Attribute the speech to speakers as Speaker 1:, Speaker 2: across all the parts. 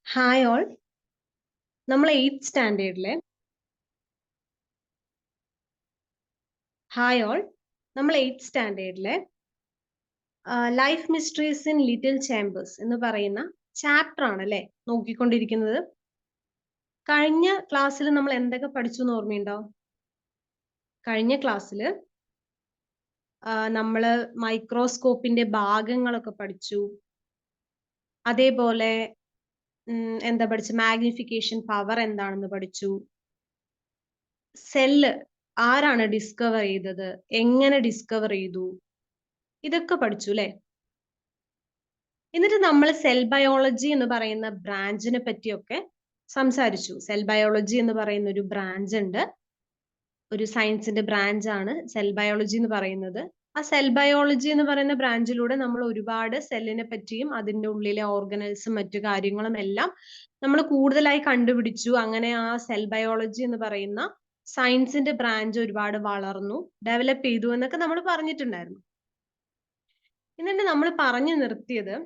Speaker 1: Hi all. നമ്മൾ 8th സ്റ്റാൻഡേർഡിലെ life mysteries in little chambers എന്ന് പറയുന്ന ചാപ്റ്റർ ആണ് അല്ലെ നോക്കിക്കൊണ്ടിരിക്കുന്നത്. കഴിഞ്ഞ ക്ലാസ്സിൽ നമ്മൾ എന്തൊക്കെ പഠിച്ചു എന്ന് ഓർമ്മയുണ്ടോ? കഴിഞ്ഞ ക്ലാസ്സിൽ നമ്മൾ മൈക്രോസ്കോപ്പിന്റെ ഭാഗങ്ങളൊക്കെ പഠിച്ചു. അതേപോലെ എന്താ പഠിച്ചു? മാഗ്നിഫിക്കേഷൻ പവർ എന്താണെന്ന് പഠിച്ചു. സെല്ല് ആരാണ് ഡിസ്കവർ ചെയ്തത്, എങ്ങനെ ഡിസ്കവർ ചെയ്തു, ഇതൊക്കെ പഠിച്ചു അല്ലെ. എന്നിട്ട് നമ്മൾ സെൽ ബയോളജി എന്ന് പറയുന്ന ബ്രാഞ്ചിനെ പറ്റിയൊക്കെ സംസാരിച്ചു. സെൽ ബയോളജി എന്ന് പറയുന്ന ഒരു ബ്രാഞ്ച് ഉണ്ട്, ഒരു സയൻസിന്റെ ബ്രാഞ്ച് ആണ് സെൽ ബയോളജി എന്ന് പറയുന്നത്. ആ സെൽ ബയോളജി എന്ന് പറയുന്ന ബ്രാഞ്ചിലൂടെ നമ്മൾ ഒരുപാട് സെല്ലിനെ പറ്റിയും അതിന്റെ ഉള്ളിലെ ഓർഗനൽസും മറ്റു കാര്യങ്ങളും എല്ലാം നമ്മൾ കൂടുതലായി കണ്ടുപിടിച്ചു. അങ്ങനെ ആ സെൽ ബയോളജി എന്ന് പറയുന്ന സയൻസിന്റെ ബ്രാഞ്ച് ഒരുപാട് വളർന്നു, ഡെവലപ്പ് ചെയ്തു എന്നൊക്കെ നമ്മൾ പറഞ്ഞിട്ടുണ്ടായിരുന്നു. എന്നിട്ട് നമ്മൾ പറഞ്ഞു നിർത്തിയത്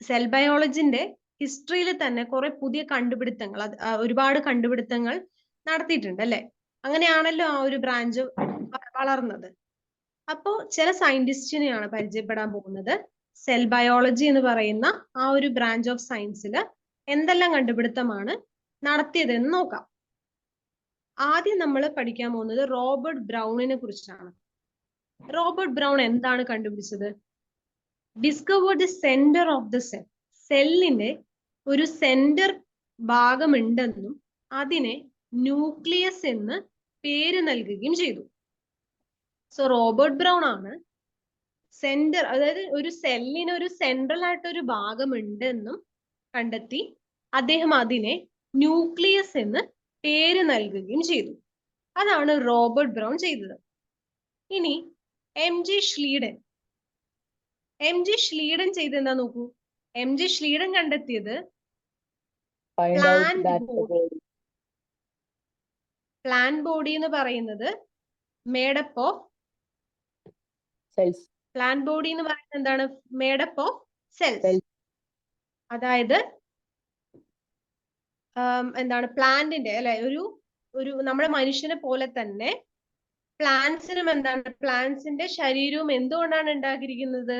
Speaker 1: സെൽ ബയോളജിന്റെ ഹിസ്റ്ററിയിൽ തന്നെ കുറെ പുതിയ കണ്ടുപിടുത്തങ്ങൾ, ഒരുപാട് കണ്ടുപിടുത്തങ്ങൾ നടത്തിയിട്ടുണ്ട് അല്ലെ. അങ്ങനെയാണല്ലോ ആ ഒരു ബ്രാഞ്ച് വളർന്നത്. അപ്പോ ചില സയന്റിസ്റ്റിനെയാണ് പരിചയപ്പെടാൻ പോകുന്നത്. സെൽ ബയോളജി എന്ന് പറയുന്ന ആ ഒരു ബ്രാഞ്ച് ഓഫ് സയൻസിൽ എന്തെല്ലാം കണ്ടുപിടുത്തമാണ് നടത്തിയതെന്ന് നോക്കാം. ആദ്യം നമ്മൾ പഠിക്കാൻ പോകുന്നത് റോബർട്ട് ബ്രൗണിനെ കുറിച്ചാണ്. റോബർട്ട് ബ്രൗൺ എന്താണ് കണ്ടുപിടിച്ചത്? Discovered the centre of the cell. സെല്ലിന്റെ ഒരു സെന്റർ ഭാഗമുണ്ടെന്നും അതിനെ ന്യൂക്ലിയസ് എന്ന് പേര് നൽകുകയും ചെയ്തു. സോ റോബർട്ട് ബ്രൗൺ ആണ് സെന്റർ, അതായത് ഒരു സെല്ലിന് ഒരു സെൻട്രൽ ആയിട്ട് ഒരു ഭാഗമുണ്ട് എന്നും കണ്ടെത്തി അദ്ദേഹം അതിനെ ന്യൂക്ലിയസ് എന്ന് പേര് നൽകുകയും ചെയ്തു. അതാണ് റോബർട്ട് ബ്രൗൺ ചെയ്തത്. ഇനി എം ജി ഷ്ലീഡൻ ചെയ്തെന്താ നോക്കൂ. എം ജി ഷ്ലീഡൻ കണ്ടെത്തിയത് പ്ലാന്റ് ബോഡി എന്ന് പറയുന്നത് made up of cells. Plant body എന്ന് പറയുന്നത് എന്താണ്? Made up of cells. അതായത് എന്താണ് പ്ലാന്റിന്റെ അല്ലെ, ഒരു നമ്മുടെ മനുഷ്യനെ പോലെ തന്നെ പ്ലാന്റ്സിനും എന്താണ്, പ്ലാന്റ്സിന്റെ ശരീരവും എന്തുകൊണ്ടാണ് ഉണ്ടാക്കിയിരിക്കുന്നത്?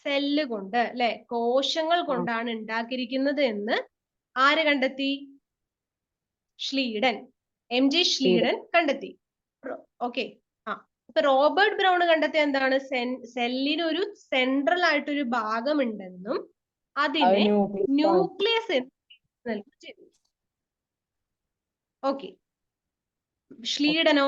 Speaker 1: സെല്ല് കൊണ്ട് അല്ലെ, കോശങ്ങൾ കൊണ്ടാണ് ഉണ്ടാക്കിയിരിക്കുന്നത് എന്ന് ആര് കണ്ടെത്തി? ഷ്ലീഡൻ, എം ജി ഷ്ലീഡൻ കണ്ടെത്തി. ഓക്കെ. അപ്പൊ റോബർട്ട് ബ്രൗൺ കണ്ടെത്തിയ എന്താണ്? സെല്ലിന് ഒരു സെൻട്രൽ ആയിട്ടൊരു ഭാഗമുണ്ടെന്നും അതിനെ ന്യൂക്ലിയസ് എന്ന് ചെയ്തു. ഓക്കെ. ഷ്ലീഡനോ?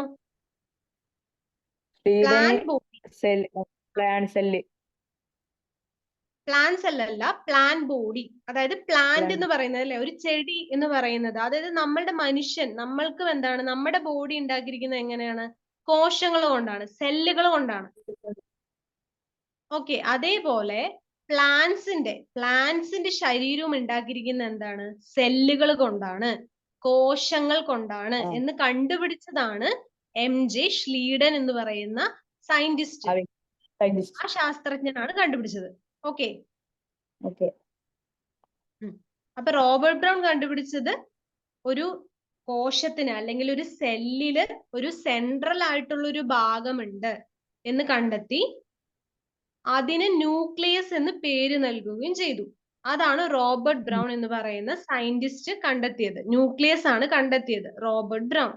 Speaker 1: പ്ലാന്റ് സെല്ലല്ല, പ്ലാന്റ് ബോഡി. അതായത് പ്ലാന്റ് എന്ന് പറയുന്നത് അല്ലെ, ഒരു ചെടി എന്ന് പറയുന്നത്, അതായത് നമ്മളുടെ മനുഷ്യൻ, നമ്മൾക്കും എന്താണ്, നമ്മുടെ ബോഡി ഉണ്ടാക്കിയിരിക്കുന്നത് എങ്ങനെയാണ്? കോശങ്ങൾ കൊണ്ടാണ്, സെല്ലുകൾ കൊണ്ടാണ്. ഓക്കെ. അതേപോലെ പ്ലാന്റ്സിന്റെ ശരീരവും ഉണ്ടാക്കിയിരിക്കുന്നത് എന്താണ്? സെല്ലുകൾ കൊണ്ടാണ്, കോശങ്ങൾ കൊണ്ടാണ് എന്ന് കണ്ടുപിടിച്ചതാണ് എം ജെ ഷ്ലീഡൻ എന്ന് പറയുന്ന സയന്റിസ്റ്റ്. ആ ശാസ്ത്രജ്ഞനാണ് കണ്ടുപിടിച്ചത്. ഓക്കെ. അപ്പൊ റോബർട്ട് ബ്രൗൺ കണ്ടുപിടിച്ചത് ഒരു കോശത്തിന് അല്ലെങ്കിൽ ഒരു സെല്ലില് ഒരു സെൻട്രൽ ആയിട്ടുള്ള ഒരു ഭാഗമുണ്ട് എന്ന് കണ്ടെത്തി അതിന് ന്യൂക്ലിയസ് എന്ന് പേര് നൽകുകയും ചെയ്തു. അതാണ് റോബർട്ട് ബ്രൗൺ എന്ന് പറയുന്ന സയന്റിസ്റ്റ് കണ്ടെത്തിയത്. ന്യൂക്ലിയസ് ആണ് കണ്ടെത്തിയത് റോബർട്ട് ബ്രൗൺ.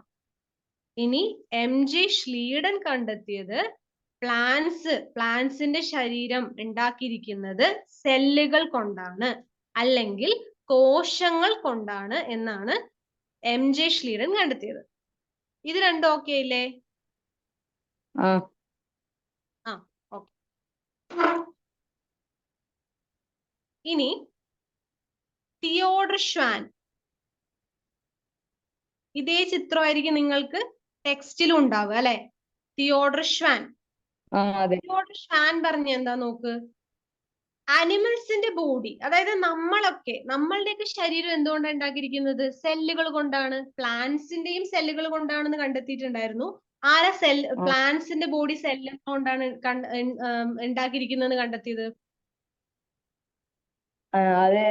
Speaker 1: ഇനി എം ജി ഷ്ലീഡൻ കണ്ടെത്തിയത് പ്ലാന്റ്സിന്റെ ശരീരം ഉണ്ടാക്കിയിരിക്കുന്നത് സെല്ലുകൾ കൊണ്ടാണ് അല്ലെങ്കിൽ കോശങ്ങൾ കൊണ്ടാണ് എന്നാണ് എം ജെ ഷ്ലീഡൻ കണ്ടെത്തിയത്. ഇത് രണ്ടും ഓക്കെ ഇല്ലേ? ഓക്കെ. ഇനി തിയോഡർ ഷ്വാൻ. ഇതേ ചിത്രമായിരിക്കും നിങ്ങൾക്ക് ടെക്സ്റ്റിലും ഉണ്ടാവുക അല്ലെ. തിയോഡർ ഷ്വാൻ പറഞ്ഞ എന്താ നോക്ക്. അനിമൽസിന്റെ ബോഡി, അതായത് നമ്മളുടെയൊക്കെ ശരീരം എന്തുകൊണ്ടാണ് ഉണ്ടാക്കിയിരിക്കുന്നത്? സെല്ലുകൾ കൊണ്ടാണ്. പ്ലാന്റ്സിന്റെയും സെല്ലുകൾ കൊണ്ടാണെന്ന് കണ്ടെത്തിയിട്ടുണ്ടായിരുന്നു. ആരാ പ്ലാന്റ്സിന്റെ ബോഡി സെല്ലുകൾ കൊണ്ടാണ് ഉണ്ടാക്കിയിരിക്കുന്നതെന്ന് കണ്ടെത്തിയത്?
Speaker 2: അത്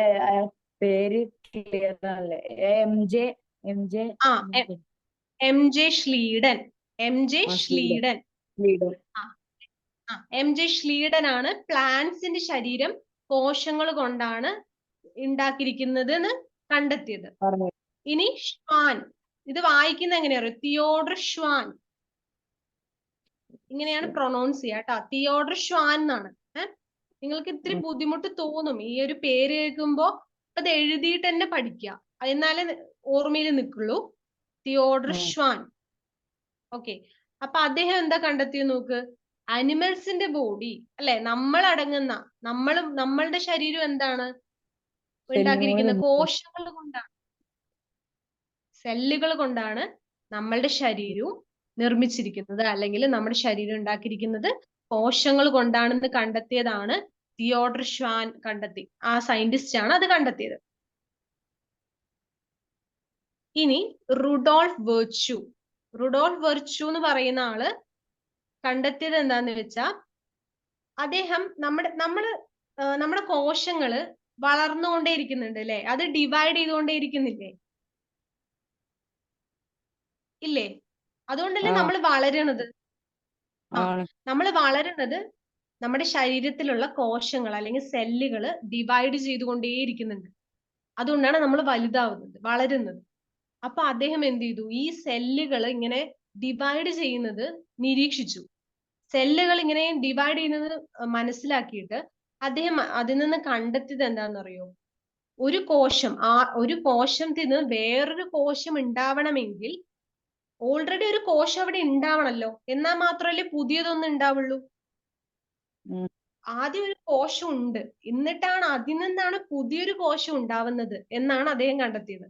Speaker 2: പേര് ക്ലിയർ അല്ലേ? എം ജെ
Speaker 1: ആ MJ Schleiden. MJ Schleiden. MJ Schleiden ആണ് പ്ലാന്റ്സിന്റെ ശരീരം കോശങ്ങൾ കൊണ്ടാണ് ഉണ്ടാക്കിയിരിക്കുന്നത് എന്ന് കണ്ടെത്തിയത്. ഇനി ഷ്വാൻ, ഇത് വായിക്കുന്ന എങ്ങനെയാ അറിയോ? തിയോഡർ ഷ്വാൻ, ഇങ്ങനെയാണ് പ്രൊനൗൺസ് ചെയ്യുക കേട്ടോ. തിയോഡർ ഷ്വാൻ എന്നാണ്. നിങ്ങൾക്ക് ഇത്തിരി ബുദ്ധിമുട്ട് തോന്നും ഈ ഒരു പേര് കേൾക്കുമ്പോ, അത് എഴുതിയിട്ട് തന്നെ പഠിക്കുക, എന്നാലേ ഓർമ്മയിൽ നിൽക്കുള്ളൂ. Theodore Schwann. ഓക്കെ, അപ്പൊ അദ്ദേഹം എന്താ കണ്ടെത്തിയത് നോക്ക്. അനിമൽസിന്റെ ബോഡി അല്ലെ, നമ്മൾ അടങ്ങുന്ന നമ്മളുടെ ശരീരം എന്താണ് ഉണ്ടാക്കിയിരിക്കുന്നത്? കോശങ്ങൾ കൊണ്ടാണ്, സെല്ലുകൾ കൊണ്ടാണ് നമ്മളുടെ ശരീരവും നിർമ്മിച്ചിരിക്കുന്നത്, അല്ലെങ്കിൽ നമ്മുടെ ശരീരം ഉണ്ടാക്കിയിരിക്കുന്നത് കോശങ്ങൾ കൊണ്ടാണെന്ന് കണ്ടെത്തിയതാണ് തിയോഡർ ഷ്വാൻ കണ്ടെത്തി. ആ സയന്റിസ്റ്റ് ആണ് അത് കണ്ടെത്തിയത്. ഇനി റുഡോൾഫ് വെർച്യു. റുഡോൾഫ് വെർച്യു എന്ന് പറയുന്ന ആള് കണ്ടെത്തിയത് എന്താന്ന് വെച്ചാൽ, അദ്ദേഹം നമ്മുടെ കോശങ്ങള് വളർന്നുകൊണ്ടേ ഇരിക്കുന്നുണ്ട് അല്ലെ, അത് ഡിവൈഡ് ചെയ്തുകൊണ്ടേ ഇരിക്കുന്നില്ലേ, ഇല്ലേ? അതുകൊണ്ടല്ലേ നമ്മൾ വളരണത്. നമ്മൾ വളരുന്നത് നമ്മുടെ ശരീരത്തിലുള്ള കോശങ്ങൾ അല്ലെങ്കിൽ സെല്ലുകൾ ഡിവൈഡ് ചെയ്തുകൊണ്ടേയിരിക്കുന്നുണ്ട്. അതുകൊണ്ടാണ് നമ്മൾ വലുതാവുന്നത്, വളരുന്നത്. അപ്പൊ അദ്ദേഹം എന്ത് ചെയ്തു? ഈ സെല്ലുകൾ ഇങ്ങനെ ഡിവൈഡ് ചെയ്യുന്നത് നിരീക്ഷിച്ചു. സെല്ലുകൾ ഇങ്ങനെ ഡിവൈഡ് ചെയ്യുന്നത് മനസ്സിലാക്കിയിട്ട് അദ്ദേഹം അതിൽ നിന്ന് കണ്ടെത്തിയത് എന്താണെന്നറിയോ? ഒരു കോശത്തിൽ നിന്ന് വേറൊരു കോശം ഉണ്ടാവണമെങ്കിൽ ഓൾറെഡി ഒരു കോശം അവിടെ ഉണ്ടാവണല്ലോ, എന്നാൽ മാത്രമല്ലേ പുതിയതൊന്നും ഉണ്ടാവുള്ളൂ. ആദ്യം ഒരു കോശം ഉണ്ട്, എന്നിട്ടാണ് അതിൽ നിന്നാണ് പുതിയൊരു കോശം ഉണ്ടാവുന്നത് എന്നാണ് അദ്ദേഹം കണ്ടെത്തിയത്.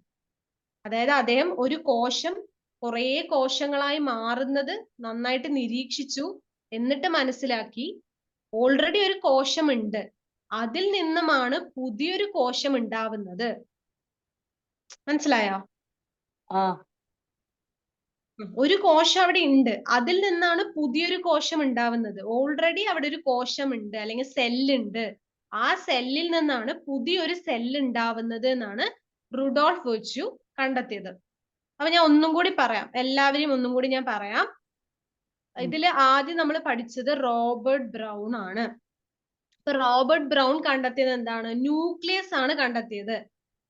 Speaker 1: അതായത് അദ്ദേഹം ഒരു കോശം കുറെ കോശങ്ങളായി മാറുന്നത് നന്നായിട്ട് നിരീക്ഷിച്ചു, എന്നിട്ട് മനസ്സിലാക്കി ഓൾറെഡി ഒരു കോശമുണ്ട്, അതിൽ നിന്നുമാണ് പുതിയൊരു കോശം ഉണ്ടാവുന്നത്. മനസ്സിലായോ? ഒരു കോശം അവിടെ ഉണ്ട്, അതിൽ നിന്നാണ് പുതിയൊരു കോശം ഉണ്ടാവുന്നത്. ഓൾറെഡി അവിടെ ഒരു കോശമുണ്ട് അല്ലെങ്കിൽ സെല്ലുണ്ട്, ആ സെല്ലിൽ നിന്നാണ് പുതിയൊരു സെല്ല് ഉണ്ടാവുന്നത് എന്നാണ് റുഡോൾഫ് വെർച്യു കണ്ടെത്തിയത്. അപ്പൊ ഞാൻ ഒന്നും കൂടി പറയാം, എല്ലാവരെയും ഒന്നും കൂടി ഞാൻ പറയാം. ഇതില് ആദ്യം നമ്മൾ പഠിച്ചത് റോബർട്ട് ബ്രൗൺ ആണ്. ഇപ്പൊ റോബർട്ട് ബ്രൗൺ കണ്ടെത്തിയത് എന്താണ്? ന്യൂക്ലിയസ് ആണ് കണ്ടെത്തിയത്.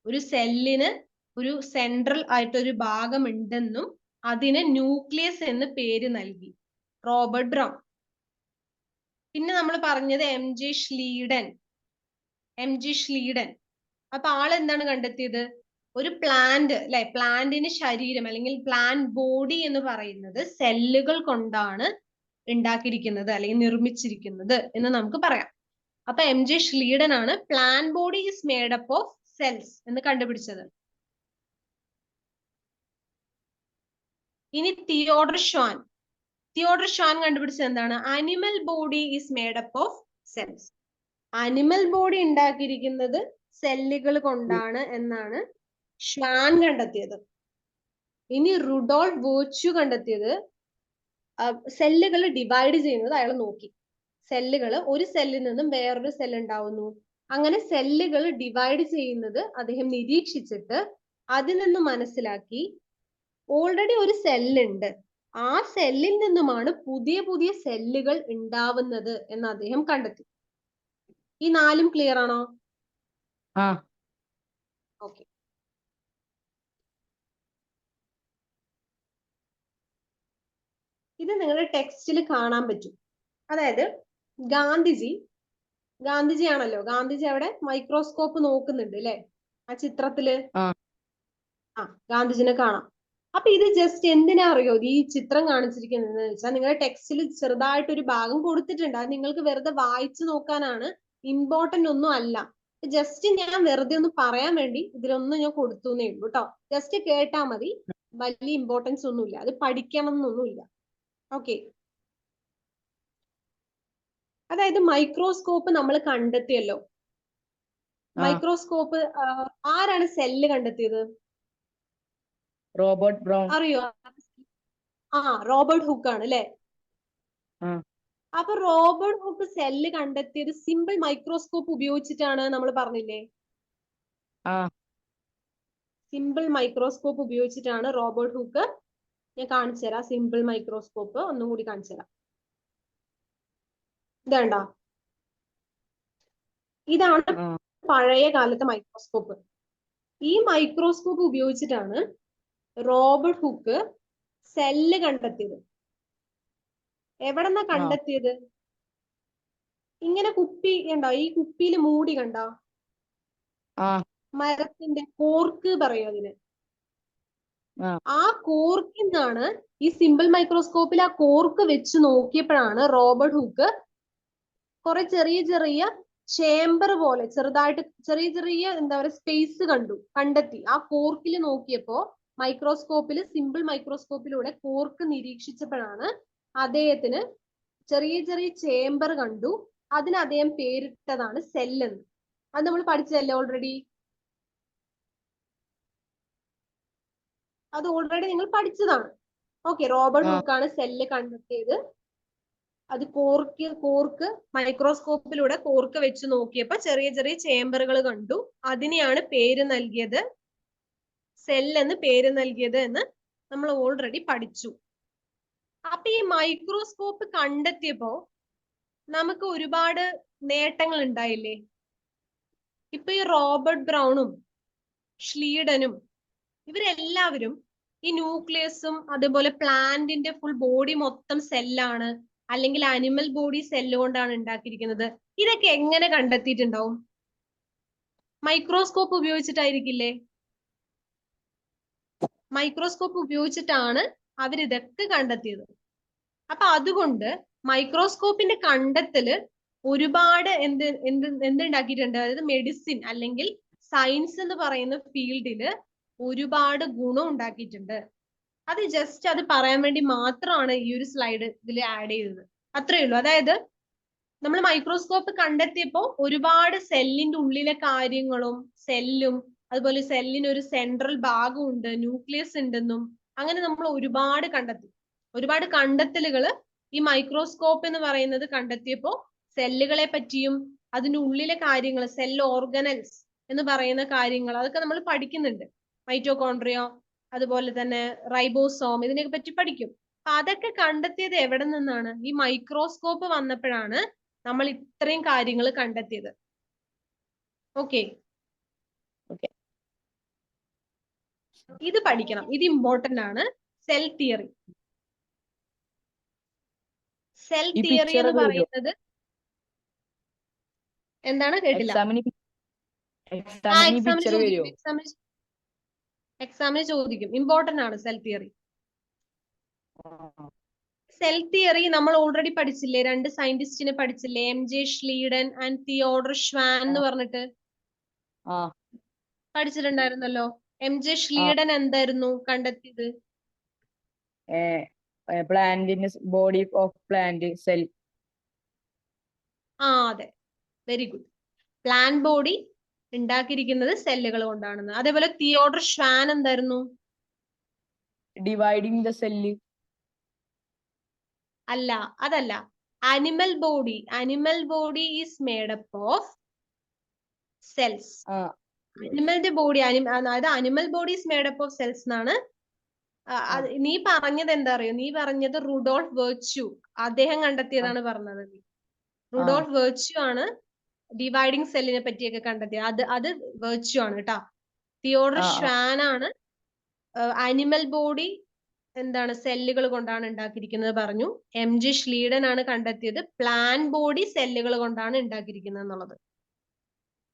Speaker 1: ഒരു സെല്ലിന് ഒരു സെൻട്രൽ ആയിട്ടൊരു ഭാഗം ഉണ്ടെന്നും അതിന് ന്യൂക്ലിയസ് എന്ന് പേര് നൽകി റോബർട്ട് ബ്രൗൺ. പിന്നെ നമ്മൾ പറഞ്ഞത് MJ ഷ്ലീഡൻ. അപ്പൊ ആളെന്താണ് കണ്ടെത്തിയത്? ഒരു പ്ലാന്റ് അല്ലെ, പ്ലാന്റിന് ശരീരം അല്ലെങ്കിൽ പ്ലാന്റ് ബോഡി എന്ന് പറയുന്നത് സെല്ലുകൾ കൊണ്ടാണ് ഉണ്ടാക്കിയിരിക്കുന്നത് അല്ലെങ്കിൽ നിർമ്മിച്ചിരിക്കുന്നത് എന്ന് നമുക്ക് പറയാം. അപ്പൊ MJ ഷ്ലീഡൻ ആണ് plant body is made up of cells എന്ന് കണ്ടുപിടിച്ചത്. ഇനി തിയോഡർ ഷ്വാൻ കണ്ടുപിടിച്ചത് എന്താണ്? Animal body is made up of cells. Animal body ഉണ്ടാക്കിയിരിക്കുന്നത് സെല്ലുകൾ കൊണ്ടാണ് എന്നാണ് ഷ്വാൻ കണ്ടെത്തിയത്. ഇനി റുഡോൾഫ് വെർച്യു കണ്ടെത്തിയത് സെല്ലുകൾ ഡിവൈഡ് ചെയ്യുന്നത് അയാൾ നോക്കി. സെല്ലുകൾ ഒരു സെല്ലിൽ നിന്നും വേറൊരു സെൽ ഉണ്ടാവുന്നു, അങ്ങനെ സെല്ലുകൾ ഡിവൈഡ് ചെയ്യുന്നത് അദ്ദേഹം നിരീക്ഷിച്ചിട്ട് അതിൽ നിന്ന് മനസ്സിലാക്കി ഓൾറെഡി ഒരു സെല്ലുണ്ട്, ആ സെല്ലിൽ നിന്നുമാണ് പുതിയ പുതിയ സെല്ലുകൾ ഉണ്ടാവുന്നത് എന്ന് അദ്ദേഹം കണ്ടെത്തി. ഈ 4 ക്ലിയർ ആണോ? ഓക്കെ. ഇത് നിങ്ങളുടെ ടെക്സ്റ്റിൽ കാണാൻ പറ്റും. അതായത് ഗാന്ധിജി ആണല്ലോ, ഗാന്ധിജി അവിടെ മൈക്രോസ്കോപ്പ് നോക്കുന്നുണ്ട് അല്ലെ, ആ ചിത്രത്തില്. ഗാന്ധിജിനെ കാണാം. അപ്പൊ ഇത് ജസ്റ്റ് എന്തിനാ അറിയോ ഈ ചിത്രം കാണിച്ചിരിക്കുന്നത് വെച്ചാൽ, നിങ്ങളുടെ ടെക്സ്റ്റിൽ ചെറുതായിട്ട് ഒരു ഭാഗം കൊടുത്തിട്ടുണ്ട്, അത് നിങ്ങൾക്ക് വെറുതെ വായിച്ചു നോക്കാനാണ്, ഇമ്പോർട്ടന്റ് ഒന്നും അല്ല. ജസ്റ്റ് ഞാൻ വെറുതെ ഒന്ന് പറയാൻ വേണ്ടി ഇതിലൊന്നും ഞാൻ കൊടുത്തുന്നേ ഉള്ളൂ കേട്ടോ. ജസ്റ്റ് കേട്ടാ മതി, വലിയ ഇമ്പോർട്ടൻസ് ഒന്നുമില്ല, അത് പഠിക്കണം എന്നൊന്നുമില്ല. ഓക്കെ. അതായത് മൈക്രോസ്കോപ്പ് നമ്മൾ കണ്ടെത്തിയല്ലോ. മൈക്രോസ്കോപ്പ് ആരാണ് സെല്ല് കണ്ടെത്തിയത്?
Speaker 2: Robert brown.
Speaker 1: അറിയോ? റോബർട്ട് ഹുക്ക് ആണ് അല്ലെ. അപ്പൊ റോബർട്ട് ഹുക്ക് സെല്ല് കണ്ടെത്തിയത് സിമ്പിൾ മൈക്രോസ്കോപ്പ് ഉപയോഗിച്ചിട്ടാണ് നമ്മൾ പറഞ്ഞില്ലേ?
Speaker 2: ആ
Speaker 1: സിമ്പിൾ മൈക്രോസ്കോപ്പ് ഉപയോഗിച്ചിട്ടാണ് റോബർട്ട് ഹുക്ക്. ഞാൻ കാണിച്ചു തരാം. സിമ്പിൾ മൈക്രോസ്കോപ്പ് ഒന്നും കൂടി കാണിച്ചു തരാം. ഇതേണ്ട, ഇതാണ്
Speaker 2: ആ
Speaker 1: പഴയ കാലത്തെ മൈക്രോസ്കോപ്പ്. ഈ മൈക്രോസ്കോപ്പ് ഉപയോഗിച്ചിട്ടാണ് റോബർട്ട് ഹുക്ക് സെല്ല് കണ്ടെത്തിയത്. എവിടെന്നാ കണ്ടെത്തിയത്? ഇങ്ങനെ കുപ്പി കണ്ടോ? ഈ കുപ്പിയിൽ മൂടി കണ്ടോ?
Speaker 2: ആ
Speaker 1: മരത്തിന്റെ കോർക്ക് പറയും അതിന്.
Speaker 2: ആ
Speaker 1: ആ കോർക്കിൽ നിന്നാണ്, ഈ സിമ്പിൾ മൈക്രോസ്കോപ്പിൽ ആ കോർക്ക് വെച്ച് നോക്കിയപ്പോഴാണ് റോബർട്ട് ഹുക്ക് കുറെ ചെറിയ ചെറിയ ചേംബർ പോലെ ചെറുതായിട്ട് ചെറിയ ചെറിയ എന്താ പറയുക സ്പേസ് കണ്ടെത്തി. ആ കോർക്കിൽ നോക്കിയപ്പോ മൈക്രോസ്കോപ്പിൽ, സിമ്പിൾ മൈക്രോസ്കോപ്പിലൂടെ കോർക്ക് നിരീക്ഷിച്ചപ്പോഴാണ് അദ്ദേഹത്തിന് ചെറിയ ചെറിയ ചേംബർ കണ്ടു. അതിന് അദ്ദേഹം പേരിട്ടതാണ് സെല്ലെന്ന്. അത് നമ്മൾ പഠിച്ചതല്ലേ ഓൾറെഡി? അത് ഓൾറെഡി നിങ്ങൾ പഠിച്ചതാണ്. ഓക്കെ, റോബർട്ട് ഹുക്കാണ് സെല്ല് കണ്ടെത്തിയത്. അത് കോർക്ക് മൈക്രോസ്കോപ്പിലൂടെ കോർക്ക് വെച്ച് നോക്കിയപ്പോ ചെറിയ ചെറിയ ചേംബറുകൾ കണ്ടു. അതിനെയാണ് പേര് നൽകിയത്, സെല്ലെന്ന് പേര് നൽകിയത് എന്ന് നമ്മൾ ഓൾറെഡി പഠിച്ചു. അപ്പൊ ഈ മൈക്രോസ്കോപ്പ് കണ്ടെത്തിയപ്പോ നമുക്ക് ഒരുപാട് നേട്ടങ്ങൾ ഉണ്ടായില്ലേ? ഇപ്പൊ ഈ റോബർട്ട് ബ്രൗണും ഷ്ലീഡനും ഇവരെല്ലാവരും ഈ ന്യൂക്ലിയസും അതുപോലെ പ്ലാന്റിന്റെ ഫുൾ ബോഡി മൊത്തം സെല്ലാണ്, അല്ലെങ്കിൽ അനിമൽ ബോഡി സെല്ല് കൊണ്ടാണ് ഉണ്ടാക്കിയിരിക്കുന്നത്. ഇതൊക്കെ എങ്ങനെ കണ്ടെത്തിയിട്ടുണ്ടാവും? മൈക്രോസ്കോപ്പ് ഉപയോഗിച്ചിട്ടായിരിക്കില്ലേ? മൈക്രോസ്കോപ്പ് ഉപയോഗിച്ചിട്ടാണ് അവരിതൊക്കെ കണ്ടെത്തിയത്. അപ്പൊ അതുകൊണ്ട് മൈക്രോസ്കോപ്പിന്റെ കണ്ടെത്തല് ഒരുപാട് എന്തുണ്ടാക്കിയിട്ടുണ്ട്? അതായത് മെഡിസിൻ അല്ലെങ്കിൽ സയൻസ് എന്ന് പറയുന്ന ഫീൽഡില് ഒരുപാട് ഗുണം ഉണ്ടാക്കിയിട്ടുണ്ട്. അത് ജസ്റ്റ് അത് പറയാൻ വേണ്ടി മാത്രമാണ് ഈ ഒരു സ്ലൈഡ് ഇതിൽ ആഡ് ചെയ്തത്. അത്രയേ ഉള്ളൂ. അതായത് നമ്മൾ മൈക്രോസ്കോപ്പ് കണ്ടെത്തിയപ്പോൾ ഒരുപാട് സെല്ലിന്റെ ഉള്ളിലെ കാര്യങ്ങളും സെല്ലും അതുപോലെ സെല്ലിന് ഒരു സെൻട്രൽ ഭാഗമുണ്ട്, ന്യൂക്ലിയസ് ഉണ്ടെന്നും അങ്ങനെ നമ്മൾ ഒരുപാട് കണ്ടെത്തി. ഒരുപാട് കണ്ടെത്തലുകൾ ഈ മൈക്രോസ്കോപ്പ് എന്ന് പറയുന്നത് കണ്ടെത്തിയപ്പോൾ സെല്ലുകളെ പറ്റിയും അതിന്റെ ഉള്ളിലെ കാര്യങ്ങൾ, സെൽ ഓർഗനൽസ് എന്ന് പറയുന്ന കാര്യങ്ങൾ അതൊക്കെ നമ്മൾ പഠിക്കുന്നുണ്ട്. മൈറ്റോകോൺട്രിയ അതുപോലെ തന്നെ റൈബോസോം, ഇതിനെയൊക്കെ പറ്റി പഠിക്കും. അപ്പൊ അതൊക്കെ കണ്ടെത്തിയത് എവിടെ നിന്നാണ്? ഈ മൈക്രോസ്കോപ്പ് വന്നപ്പോഴാണ് നമ്മൾ ഇത്രയും കാര്യങ്ങൾ കണ്ടെത്തിയത്. ഓക്കെ, ഇത് പഠിക്കണം, ഇത് ഇമ്പോർട്ടന്റ് ആണ്. Cell theory. സെൽ തിയറി എന്ന് പറയുന്നത് എന്താണ്? കേട്ടില്ല. എക്സാമിന് ചോദിക്കും. ഇമ്പോർട്ടന്റ് ആണ് സെൽ തിയറി. സെൽ തിയറി നമ്മൾ ഓൾറെഡി പഠിച്ചില്ലേ? രണ്ട് സയന്റിസ്റ്റിനെ പഠിച്ചില്ലേ? MJ Schleiden and Theodor Schwann എന്ന് പറഞ്ഞിട്ട് പഠിച്ചിട്ടുണ്ടായിരുന്നല്ലോ. MJ ഷ്ലീഡൻ എന്തായിരുന്നു കണ്ടെത്തിയത്?
Speaker 2: പ്ലാന്റിന്റെ ബോഡി ഓഫ് പ്ലാന്റ് സെൽ.
Speaker 1: അതെ, വെരി ഗുഡ്. പ്ലാന്റ് ബോഡി ഉണ്ടാക്കിയിരിക്കുന്നത് സെല്ലുകൾ കൊണ്ടാണെന്ന്. അതേപോലെ തിയോഡർ ഷ്വാൻ എന്തായിരുന്നു?
Speaker 2: Dividing the cell.
Speaker 1: അല്ല, അതല്ല. Animal body is made up of cells. അനിമലിന്റെ ബോഡി, അതായത് animal body is made up of cells എന്നാണ്. നീ പറഞ്ഞത് എന്താ അറിയോ? നീ പറഞ്ഞത് റുഡോൾഫ് വെർച്യു, അദ്ദേഹം കണ്ടെത്തിയതാണ് പറഞ്ഞത്. റുഡോൾഫ് വെർച്യു ആണ് ഡിവൈഡിങ് സെല്ലിനെ പറ്റിയൊക്കെ കണ്ടെത്തിയത്. അത് വെർച്യു ആണ് കേട്ടാ. തിയോഡർ ഷ്വാൻ ആണ് അനിമൽ ബോഡി എന്താണ് സെല്ലുകൾ കൊണ്ടാണ് ഉണ്ടാക്കിയിരിക്കുന്നത് പറഞ്ഞു. MJ ഷ്ലീഡൻ ആണ് കണ്ടെത്തിയത് പ്ലാന്റ് ബോഡി സെല്ലുകൾ കൊണ്ടാണ് ഉണ്ടാക്കിയിരിക്കുന്നത് എന്നുള്ളത്.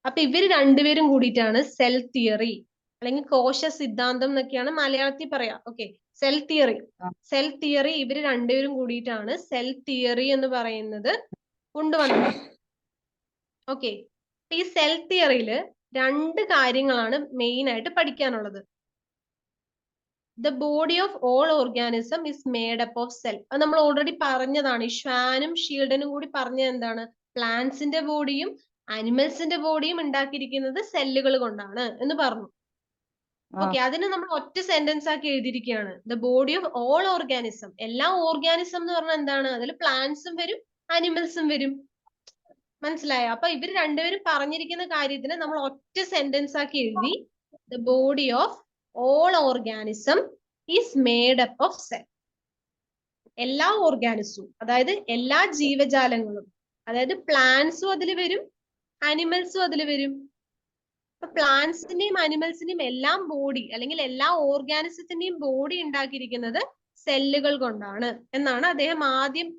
Speaker 1: അപ്പൊ ഇവര് രണ്ടുപേരും കൂടിയിട്ടാണ് സെൽ തിയറി അല്ലെങ്കിൽ കോശ സിദ്ധാന്തം എന്നൊക്കെയാണ് മലയാളത്തിൽ പറയാ. ഓക്കെ, സെൽ തിയറി ഇവര് രണ്ടുപേരും കൂടിയിട്ടാണ് സെൽ തിയറി എന്ന് പറയുന്നത് കൊണ്ടുവന്നത്. ഓക്കെ, ഈ സെൽ തിയറിയില് രണ്ട് കാര്യങ്ങളാണ് മെയിൻ ആയിട്ട് പഠിക്കാനുള്ളത്. The body of all organism is made up of cell. അത് നമ്മൾ ഓൾറെഡി പറഞ്ഞതാണ്. ഷ്വാനും ഷീൽഡനും കൂടി പറഞ്ഞത് എന്താണ്? പ്ലാന്റ്സിന്റെ ബോഡിയും അനിമൽസിന്റെ ബോഡിയും ഉണ്ടാക്കിയിരിക്കുന്നത് സെല്ലുകൾ കൊണ്ടാണ് എന്ന് പറഞ്ഞു. ഓക്കെ, അതിന് നമ്മൾ ഒറ്റ സെന്റൻസ് ആക്കി എഴുതിയിരിക്കുകയാണ്. The body of all organism. എല്ലാ ഓർഗാനിസം എന്ന് പറഞ്ഞാൽ എന്താണ്? അതിൽ പ്ലാന്റ്സും വരും അനിമൽസും വരും. മനസ്സിലായോ? അപ്പൊ ഇവർ രണ്ടുപേരും പറഞ്ഞിരിക്കുന്ന കാര്യത്തിന് നമ്മൾ ഒറ്റ സെന്റൻസ് ആക്കി എഴുതി. The body of all organism is made up of cell. എല്ലാ ഓർഗാനിസവും, അതായത് എല്ലാ ജീവജാലങ്ങളും, അതായത് പ്ലാന്റ്സും അതിൽ വരും, അനിമൽസും അതിൽ വരും. അപ്പൊ പ്ലാന്റ്സിന്റെയും അനിമൽസിന്റെയും എല്ലാം ബോഡി, അല്ലെങ്കിൽ എല്ലാ ഓർഗാനിസത്തിന്റെയും ബോഡി ഉണ്ടാക്കിയിരിക്കുന്നത് സെല്ലുകൾ കൊണ്ടാണ് എന്നാണ് അദ്ദേഹം ആദ്യം,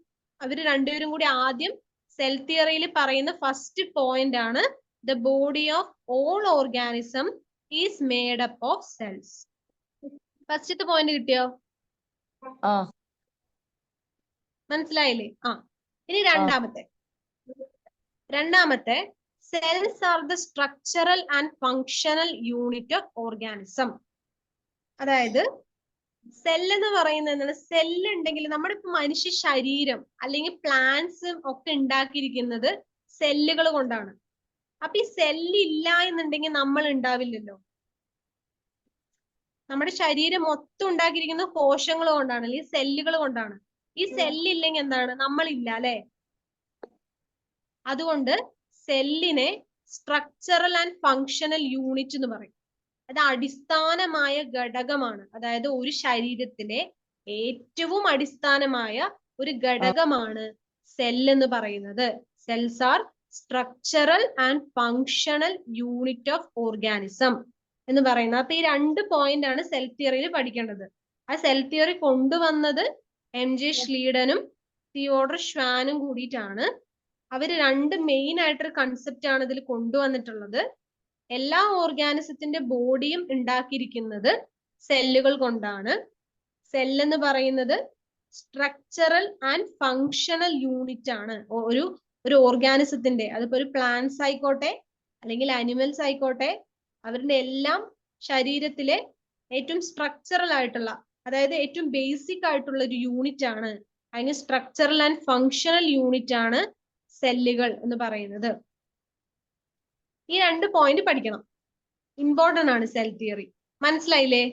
Speaker 1: അവര് രണ്ടുപേരും കൂടി ആദ്യം സെൽ തിയറിയിൽ പറയുന്ന ഫസ്റ്റ് പോയിന്റ് ആണ് the body of all organism is made up of cells. ഫസ്റ്റത്തെ പോയിന്റ് കിട്ടിയോ? മനസ്സിലായില്ലേ? ഇനി രണ്ടാമത്തെ cells are the structural and functional unit of organism. അതായത് സെൽ എന്ന് പറയുന്നത് എന്താണ്? സെല്ല് ഉണ്ടെങ്കിൽ നമ്മുടെ ഇപ്പൊ മനുഷ്യ ശരീരം അല്ലെങ്കിൽ പ്ലാന്റ്സ് ഒക്കെ ഉണ്ടാക്കിയിരിക്കുന്നത് സെല്ലുകൾ കൊണ്ടാണ്. അപ്പൊ ഈ സെല്ല് ഇല്ല എന്നുണ്ടെങ്കിൽ നമ്മൾ ഉണ്ടാവില്ലല്ലോ. നമ്മുടെ ശരീരം മൊത്തം ഉണ്ടാക്കിയിരിക്കുന്നത് കോശങ്ങൾ കൊണ്ടാണ്, അല്ലെങ്കിൽ സെല്ലുകൾ കൊണ്ടാണ്. ഈ സെല്ല് ഇല്ലെങ്കിൽ എന്താണ്? നമ്മളില്ല അല്ലെ? അതുകൊണ്ട് സെല്ലിനെ സ്ട്രക്ചറൽ ആൻഡ് ഫങ്ഷണൽ യൂണിറ്റ് എന്ന് പറയും. അത് അടിസ്ഥാനമായ ഘടകമാണ്. അതായത് ഒരു ശരീരത്തിലെ ഏറ്റവും അടിസ്ഥാനമായ ഒരു ഘടകമാണ് സെൽ എന്ന് പറയുന്നത്. Cells are structural and functional unit of organism എന്ന് പറയുന്നത്. അപ്പൊ ഈ 2 പോയിന്റ് ആണ് സെൽ തിയറിയിൽ പഠിക്കേണ്ടത്. ആ സെൽ തിയറി കൊണ്ടുവന്നത് MJ ഷ്ലീഡനും തിയോഡർ ഷ്വാനും കൂടിയിട്ടാണ്. അവര് 2 മെയിൻ ആയിട്ടൊരു കൺസെപ്റ്റ് ആണ് ഇതിൽ കൊണ്ടുവന്നിട്ടുള്ളത്. എല്ലാ ഓർഗാനിസത്തിന്റെ ബോഡിയും ഉണ്ടാക്കിയിരിക്കുന്നത് സെല്ലുകൾ കൊണ്ടാണ്. സെൽ എന്ന് പറയുന്നത് സ്ട്രക്ചറൽ ആൻഡ് ഫങ്ഷണൽ യൂണിറ്റ് ആണ് ഒരു ഓർഗാനിസത്തിന്റെ. അതിപ്പോ ഒരു പ്ലാന്റ്സ് ആയിക്കോട്ടെ അല്ലെങ്കിൽ അനിമൽസ് ആയിക്കോട്ടെ, അവരുടെ എല്ലാം ശരീരത്തിലെ ഏറ്റവും സ്ട്രക്ചറൽ ആയിട്ടുള്ള, അതായത് ഏറ്റവും ബേസിക് ആയിട്ടുള്ള ഒരു യൂണിറ്റ് ആണ്. അതിന് സ്ട്രക്ചറൽ ആൻഡ് ഫങ്ഷണൽ യൂണിറ്റ് ആണ് സെല്ലുകൾ എന്ന് പറയുന്നത്. ഈ 2 പോയിന്റ് പഠിക്കണം, ഇമ്പോർട്ടന്റ് ആണ് സെൽ തിയറി. മനസ്സിലായില്ലേ?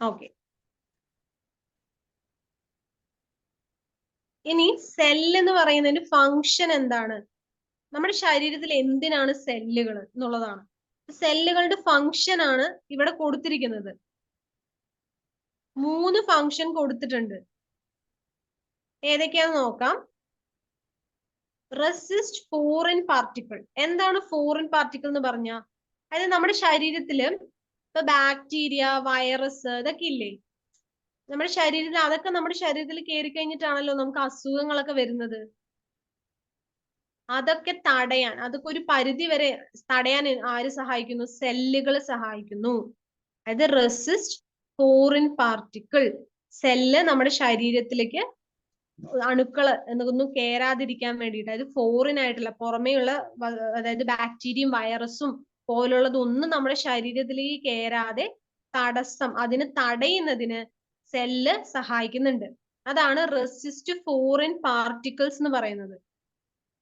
Speaker 1: ഓക്കെ. ഇനി സെൽ എന്ന് പറയുന്നതിന്റെ ഫങ്ഷൻ എന്താണ്? നമ്മുടെ ശരീരത്തിൽ എന്തിനാണ് സെല്ലുകൾ എന്നുള്ളതാണ്. സെല്ലുകളുടെ ഫങ്ഷൻ ആണ് ഇവിടെ കൊടുത്തിരിക്കുന്നത്. 3 ഫങ്ഷൻ കൊടുത്തിട്ടുണ്ട്. ഏതൊക്കെയാന്ന് നോക്കാം. Resist foreign particle. എന്താണ് ഫോറിൻ പാർട്ടിക്കിൾ എന്ന് പറഞ്ഞാൽ? അതായത് നമ്മുടെ ശരീരത്തില് ഇപ്പൊ ബാക്ടീരിയ, വൈറസ് ഇതൊക്കെ ഇല്ലേ നമ്മുടെ ശരീരത്തിൽ? അതൊക്കെ നമ്മുടെ ശരീരത്തിൽ കയറി കഴിഞ്ഞിട്ടാണല്ലോ നമുക്ക് അസുഖങ്ങളൊക്കെ വരുന്നത്. അതൊക്കെ തടയാൻ, അതൊക്കെ ഒരു പരിധി വരെ തടയാൻ ആര് സഹായിക്കുന്നു? സെല്ലുകൾ സഹായിക്കുന്നു. അതായത് റെസിസ്റ്റ് ഫോറിൻ പാർട്ടിക്കിൾ. സെല്ല് നമ്മുടെ ശരീരത്തിലേക്ക് അണുക്കള് എന്നൊന്നും കേറാതിരിക്കാൻ വേണ്ടിയിട്ട്, അതായത് ഫോറിൻ ആയിട്ടുള്ള പുറമേയുള്ള, അതായത് ബാക്ടീരിയയും വൈറസും പോലുള്ളതൊന്നും നമ്മുടെ ശരീരത്തിലേക്ക് കേറാതെ തടസ്സം, അതിന് തടയുന്നതിന് സെല്ല് സഹായിക്കുന്നുണ്ട്. അതാണ് റെസിസ്റ്റ് ഫോറിൻ പാർട്ടിക്കിൾസ് എന്ന് പറയുന്നത്.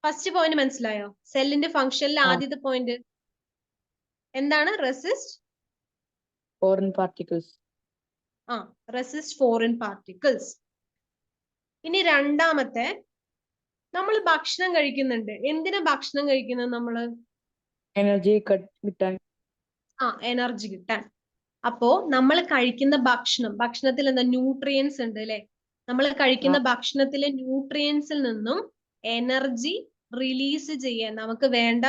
Speaker 1: ഫസ്റ്റ് പോയിന്റ് മനസ്സിലായോ? സെല്ലിന്റെ ഫംഗ്ഷനിൽ ആദ്യത്തെ പോയിന്റ് എന്താണ്? Resist
Speaker 2: foreign particles.
Speaker 1: Resist foreign particles. ഇനി രണ്ടാമത്തെ, നമ്മൾ ഭക്ഷണം കഴിക്കുന്നുണ്ട്. എന്തിനാ ഭക്ഷണം കഴിക്കുന്നത് നമ്മള്?
Speaker 2: എനർജി കിട്ടാൻ.
Speaker 1: എനർജി കിട്ടാൻ. അപ്പോ നമ്മൾ കഴിക്കുന്ന ഭക്ഷണത്തിൽ എന്താ? ന്യൂട്രിയൻസ് ഉണ്ട് അല്ലെ? നമ്മൾ കഴിക്കുന്ന ഭക്ഷണത്തിലെ ന്യൂട്രിയൻസിൽ നിന്നും എനർജി റിലീസ് ചെയ്യാൻ നമുക്ക് വേണ്ട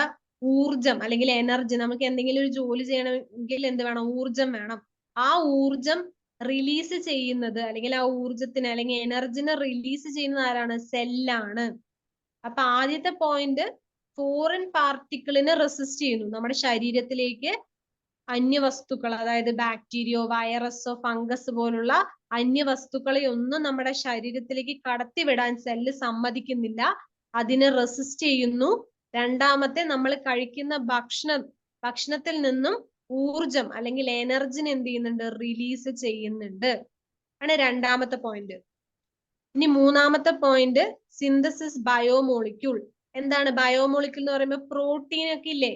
Speaker 1: ഊർജം അല്ലെങ്കിൽ എനർജി, നമുക്ക് എന്തെങ്കിലും ഒരു ജോലി ചെയ്യണമെങ്കിൽ എന്ത് വേണം? ഊർജം വേണം. ആ ഊർജം റിലീസ് ചെയ്യുന്നത്, അല്ലെങ്കിൽ ആ ഊർജത്തിന് അല്ലെങ്കിൽ എനർജിനെ റിലീസ് ചെയ്യുന്നത് ആരാണ്? സെല്ലാണ്. അപ്പൊ ആദ്യത്തെ പോയിന്റ്, ഫോറിൻ പാർട്ടിക്കിളിനെ റെസിസ്റ്റ് ചെയ്യുന്നു. നമ്മുടെ ശരീരത്തിലേക്ക് അന്യവസ്തുക്കൾ, അതായത് ബാക്ടീരിയോ, വൈറസോ, ഫംഗസ് പോലുള്ള അന്യവസ്തുക്കളെ ഒന്നും നമ്മുടെ ശരീരത്തിലേക്ക് കടത്തിവിടാൻ സെല്ല് സമ്മതിക്കുന്നില്ല. അതിനെ റെസിസ്റ്റ് ചെയ്യുന്നു. രണ്ടാമത്തെ, നമ്മൾ കഴിക്കുന്ന ഭക്ഷണത്തിൽ നിന്നും ഊർജം അല്ലെങ്കിൽ എനർജിനെ എന്ത് ചെയ്യുന്നുണ്ട്? റിലീസ് ചെയ്യുന്നുണ്ട്. ആണ് രണ്ടാമത്തെ പോയിന്റ്. ഇനി മൂന്നാമത്തെ പോയിന്റ്, സിന്തസിസ് ബയോമോളിക്യൂൾ. എന്താണ് ബയോമോളിക്യൂൾ എന്ന് പറയുമ്പോൾ? പ്രോട്ടീൻ ഒക്കെ ഇല്ലേ?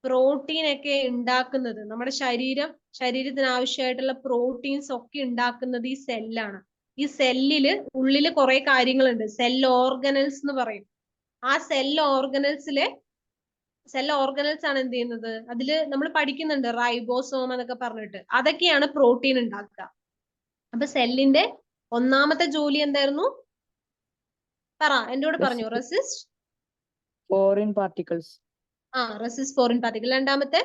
Speaker 1: പ്രോട്ടീൻ ഒക്കെ ഉണ്ടാക്കുന്നത്, നമ്മുടെ ശരീരത്തിന് ആവശ്യമായിട്ടുള്ള പ്രോട്ടീൻസ് ഒക്കെ ഉണ്ടാക്കുന്നത് ഈ സെല്ലാണ്. ഈ സെല്ലില് ഉള്ളില് കുറെ കാര്യങ്ങളുണ്ട്. സെൽ ഓർഗനൽസ് എന്ന് പറയും. ആ സെൽ ഓർഗനൽസ് ആണ് എന്ത് ചെയ്യുന്നത്? അതില് നമ്മൾ പഠിക്കുന്നുണ്ട് റൈബോസോം എന്നൊക്കെ പറഞ്ഞിട്ട്. അതൊക്കെയാണ് പ്രോട്ടീൻ ഉണ്ടാക്കുക. അപ്പൊ സെല്ലിന്റെ ഒന്നാമത്തെ ജോലി എന്തായിരുന്നു? പറ, എന്റെ കൂടെ പറഞ്ഞു. Resist
Speaker 2: foreign particles.
Speaker 1: Resist foreign particle. രണ്ടാമത്തെ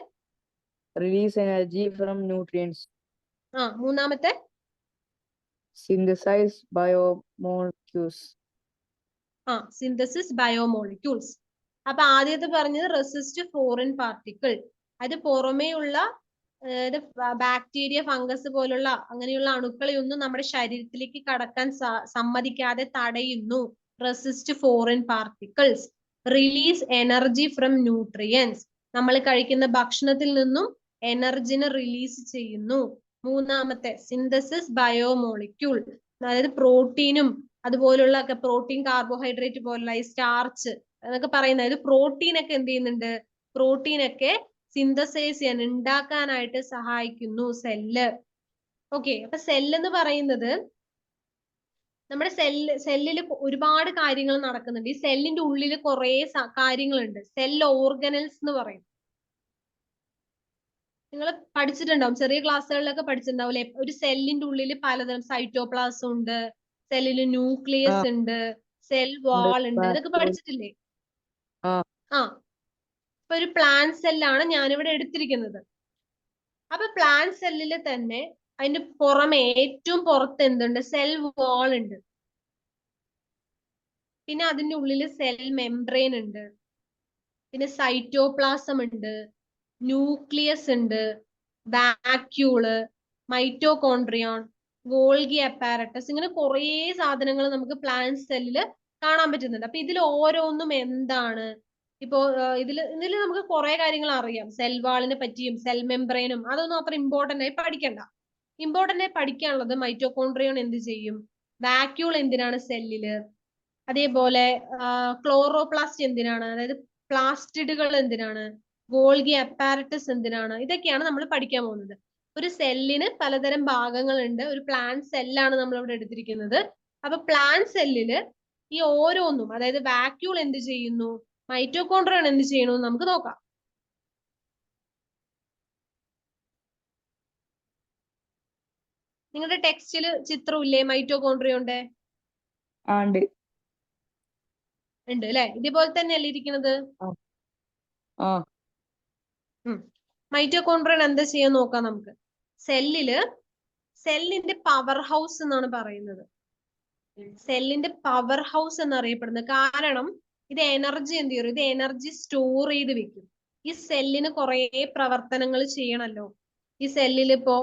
Speaker 2: Release energy from nutrients.
Speaker 1: മൂന്നാമത്തെ
Speaker 2: Synthesize biomolecules.
Speaker 1: Synthesis biomolecules. അപ്പൊ ആദ്യത്തെ പറഞ്ഞത് റെസിസ്റ്റ് ഫോറിൻ പാർട്ടിക്കിൾ. അത് പുറമേയുള്ള ബാക്ടീരിയ, ഫംഗസ് പോലുള്ള അങ്ങനെയുള്ള അണുക്കളെ ഒന്നും നമ്മുടെ ശരീരത്തിലേക്ക് കടക്കാൻ സമ്മതിക്കാതെ തടയുന്നു. Resist foreign particles. Release energy from nutrients. നമ്മൾ കഴിക്കുന്ന ഭക്ഷണത്തിൽ നിന്നും എനർജിനെ റിലീസ് ചെയ്യുന്നു. മൂന്നാമത്തെ സിന്തസിസ് ബയോമോളിക്യൂൾ. അതായത് പ്രോട്ടീനും അതുപോലുള്ള പ്രോട്ടീൻ, കാർബോഹൈഡ്രേറ്റ് പോലുള്ള ഈ സ്റ്റാർച്ച് എന്നൊക്കെ പറയുന്നത്, ഇത് പ്രോട്ടീൻ ഒക്കെ എന്ത് ചെയ്യുന്നുണ്ട്? പ്രോട്ടീൻ ഒക്കെ സിന്തസൈസ് ചെയ്യാൻ, ഉണ്ടാക്കാനായിട്ട് സഹായിക്കുന്നു ഓക്കെ. അപ്പൊ സെല്ല് എന്ന് പറയുന്നത് നമ്മുടെ സെല്ലിൽ ഒരുപാട് കാര്യങ്ങൾ നടക്കുന്നുണ്ട്. ഈ സെല്ലിന്റെ ഉള്ളിൽ കുറെ കാര്യങ്ങളുണ്ട്. സെൽ ഓർഗനൽസ് എന്ന് പറയും. നിങ്ങൾ പഠിച്ചിട്ടുണ്ടാവും, ചെറിയ ക്ലാസ്സുകളിലൊക്കെ പഠിച്ചിട്ടുണ്ടാവില്ലേ? ഒരു സെല്ലിന്റെ ഉള്ളിൽ പലതരം സൈറ്റോപ്ലാസം ഉണ്ട്, സെല്ലില് ന്യൂക്ലിയസ് ഉണ്ട്, സെൽ വാൾ ഉണ്ട്. ഇതൊക്കെ പഠിച്ചിട്ടില്ലേ? ഇപ്പൊ ഒരു പ്ലാന്റ് സെല്ലാണ് ഞാനിവിടെ എടുത്തിരിക്കുന്നത്. അപ്പൊ പ്ലാന്റ് സെല്ലിൽ തന്നെ അതിന്റെ പുറമെ ഏറ്റവും പുറത്ത് എന്തുണ്ട്? സെൽ വാൾ ഉണ്ട്. പിന്നെ അതിന്റെ ഉള്ളിൽ സെൽ മെംബ്രെയിൻ ഉണ്ട്. പിന്നെ സൈറ്റോപ്ലാസം ഉണ്ട്, ന്യൂക്ലിയസ് ഉണ്ട്, വാക്യൂള്, മൈറ്റോകോൺട്രിയോൺ, ഗോൾഗി അപ്പാരറ്റസ്, ഇങ്ങനെ കുറേ സാധനങ്ങൾ നമുക്ക് പ്ലാന്റ് സെല്ലില് കാണാൻ പറ്റുന്നുണ്ട്. അപ്പൊ ഇതിൽ ഓരോന്നും എന്താണ്? ഇപ്പോ ഇതിൽ നമുക്ക് കുറെ കാര്യങ്ങൾ അറിയാം. സെൽ വാളിനെ പറ്റിയും സെൽ മെംബ്രെയിനും. അതൊന്നും അത്ര ഇമ്പോർട്ടന്റ് ആയി പഠിക്കണ്ട. ഇമ്പോർട്ടന്റ് ആയി പഠിക്കാനുള്ളത് മൈറ്റോകോൺട്രിയോൺ എന്ത് ചെയ്യും, വാക്യൂൾ എന്തിനാണ് സെല്ലില്, അതേപോലെ ക്ലോറോപ്ലാസ്റ്റ് എന്തിനാണ്, അതായത് പ്ലാസ്റ്റിഡുകൾ എന്തിനാണ്, ഗോൾഗി അപ്പാരറ്റസ് എന്തിനാണ്, ഇതൊക്കെയാണ് നമ്മൾ പഠിക്കാൻ പോകുന്നത്. ഒരു സെല്ലിന് പലതരം ഭാഗങ്ങളുണ്ട്. ഒരു പ്ലാന്റ് സെല്ലാണ് നമ്മൾ ഇവിടെ എടുത്തിരിക്കുന്നത്. അപ്പൊ പ്ലാന്റ് സെല്ലില് ഈ ഓരോന്നും, അതായത് വാക്യൂൾ എന്ത് ചെയ്യുന്നു, മൈറ്റോകോൺട്രിയോൺ എന്ത് ചെയ്യണു നമുക്ക് നോക്കാം. നിങ്ങളുടെ ടെക്സ്റ്റില് ചിത്രമില്ലേ മൈറ്റോകോൺട്രിയോന്റെ? ഉണ്ട് അല്ലെ? ഇതേപോലെ തന്നെയല്ലേ ഇരിക്കുന്നത്? മൈറ്റോകോൺട്രിയൻ എന്താ ചെയ്യാൻ നോക്കാം നമുക്ക്. സെല്ലിന്റെ പവർ ഹൗസ് എന്നാണ് പറയുന്നത്. സെല്ലിന്റെ പവർ ഹൗസ് എന്നറിയപ്പെടുന്നത് കാരണം ഇത് എനർജി എന്ത് ചെയ്യും? ഇത് എനർജി സ്റ്റോർ ചെയ്ത് വെക്കും. ഈ സെല്ലിന് കുറെ പ്രവർത്തനങ്ങൾ ചെയ്യണല്ലോ. ഈ സെല്ലിൽ ഇപ്പോ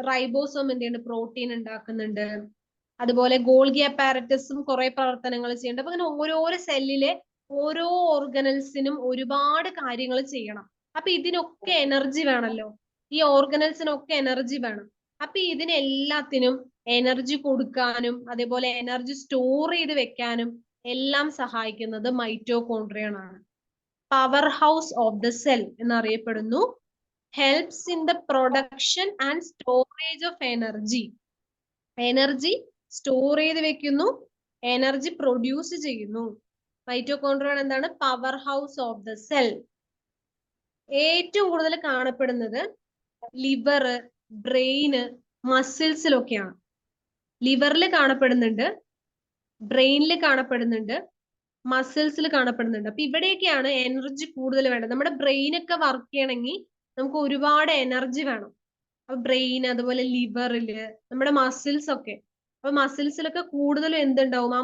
Speaker 1: റൈബോസോം എന്ത് ചെയ്യുന്നുണ്ട്? പ്രോട്ടീൻ ഉണ്ടാക്കുന്നുണ്ട്. അതുപോലെ ഗോൾഗി അപ്പാരറ്റസും കുറെ പ്രവർത്തനങ്ങൾ ചെയ്യുന്നുണ്ട്. അപ്പൊ അങ്ങനെ ഓരോരോ സെല്ലിലെ ഓരോ ഓർഗനൽസിനും ഒരുപാട് കാര്യങ്ങൾ ചെയ്യണം. അപ്പൊ ഇതിനൊക്കെ എനർജി വേണമല്ലോ. ഈ ഓർഗനൽസിനൊക്കെ എനർജി വേണം. അപ്പൊ ഇതിനെല്ലാത്തിനും എനർജി കൊടുക്കാനും അതേപോലെ എനർജി സ്റ്റോർ ചെയ്ത് വെക്കാനും എല്ലാം സഹായിക്കുന്നത് മൈറ്റോകോൺട്രിയൻ ആണ്. Power house of the cell എന്നറിയപ്പെടുന്നു. Helps in the production and storage of energy. Energy store ചെയ്ത് വെക്കുന്നു, എനർജി പ്രൊഡ്യൂസ് ചെയ്യുന്നു. മൈറ്റോകോൺട്രിയൻ എന്താണ്? Power house of the cell. ഏറ്റവും കൂടുതൽ കാണപ്പെടുന്നത് ലിവർ, ബ്രെയിന്, മസിൽസിലൊക്കെയാണ്. ലിവറിൽ കാണപ്പെടുന്നുണ്ട്, ബ്രെയിനിൽ കാണപ്പെടുന്നുണ്ട്, മസിൽസിൽ കാണപ്പെടുന്നുണ്ട്. അപ്പൊ ഇവിടെയൊക്കെയാണ് എനർജി കൂടുതൽ വേണ്ടത്. നമ്മുടെ ബ്രെയിൻ ഒക്കെ വർക്ക് ചെയ്യണമെങ്കിൽ നമുക്ക് ഒരുപാട് എനർജി വേണം. അപ്പൊ ബ്രെയിൻ, അതുപോലെ ലിവറില്, നമ്മുടെ മസിൽസ് ഒക്കെ. അപ്പൊ മസിൽസിലൊക്കെ കൂടുതലും എന്തുണ്ടാവും? ആ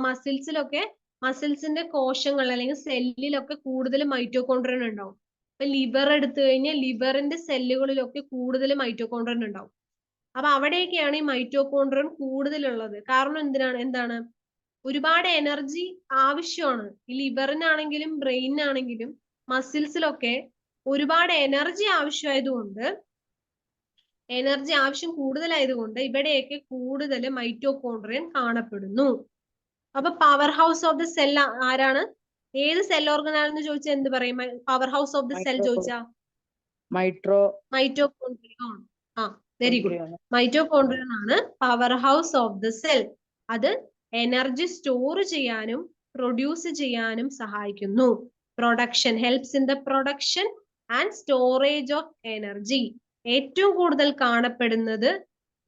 Speaker 1: മസിൽസിന്റെ കോശങ്ങൾ അല്ലെങ്കിൽ സെല്ലിലൊക്കെ കൂടുതൽ മൈറ്റോകോൺട്രിയൻ ഉണ്ടാവും. ഇപ്പൊ ലിവർ എടുത്തു കഴിഞ്ഞാൽ ലിവറിന്റെ സെല്ലുകളിലൊക്കെ കൂടുതൽ മൈറ്റോകോൺട്രിയൻ ഉണ്ടാവും. അപ്പൊ അവിടെയൊക്കെയാണ് ഈ മൈറ്റോകോൺട്രിയൻ കൂടുതലുള്ളത്. കാരണം എന്താണ്? ഒരുപാട് എനർജി ആവശ്യമാണ്. ഈ ലിവറിനാണെങ്കിലും ബ്രെയിനാണെങ്കിലും മസിൽസിലൊക്കെ ഒരുപാട് എനർജി ആവശ്യം കൂടുതലായതുകൊണ്ട് ഇവിടെയൊക്കെ കൂടുതൽ മൈറ്റോകോൺട്രിയൻ കാണപ്പെടുന്നു. അപ്പൊ power house of the cell ആരാണ്? ഏത് സെൽ ഓർഗനാണെന്ന് ചോദിച്ചാൽ എന്ത് പറയും? Power house of the cell ചോദിച്ചാ മൈറ്റോകോൺട്രിയോൺ. Very good. മൈറ്റോകോൺഡ്രിയൻ ആണ് power house of the cell. അത് എനർജി സ്റ്റോർ ചെയ്യാനും പ്രൊഡ്യൂസ് ചെയ്യാനും സഹായിക്കുന്നു. Production helps in the production and storage of energy. ഏറ്റവും കൂടുതൽ കാണപ്പെടുന്നത്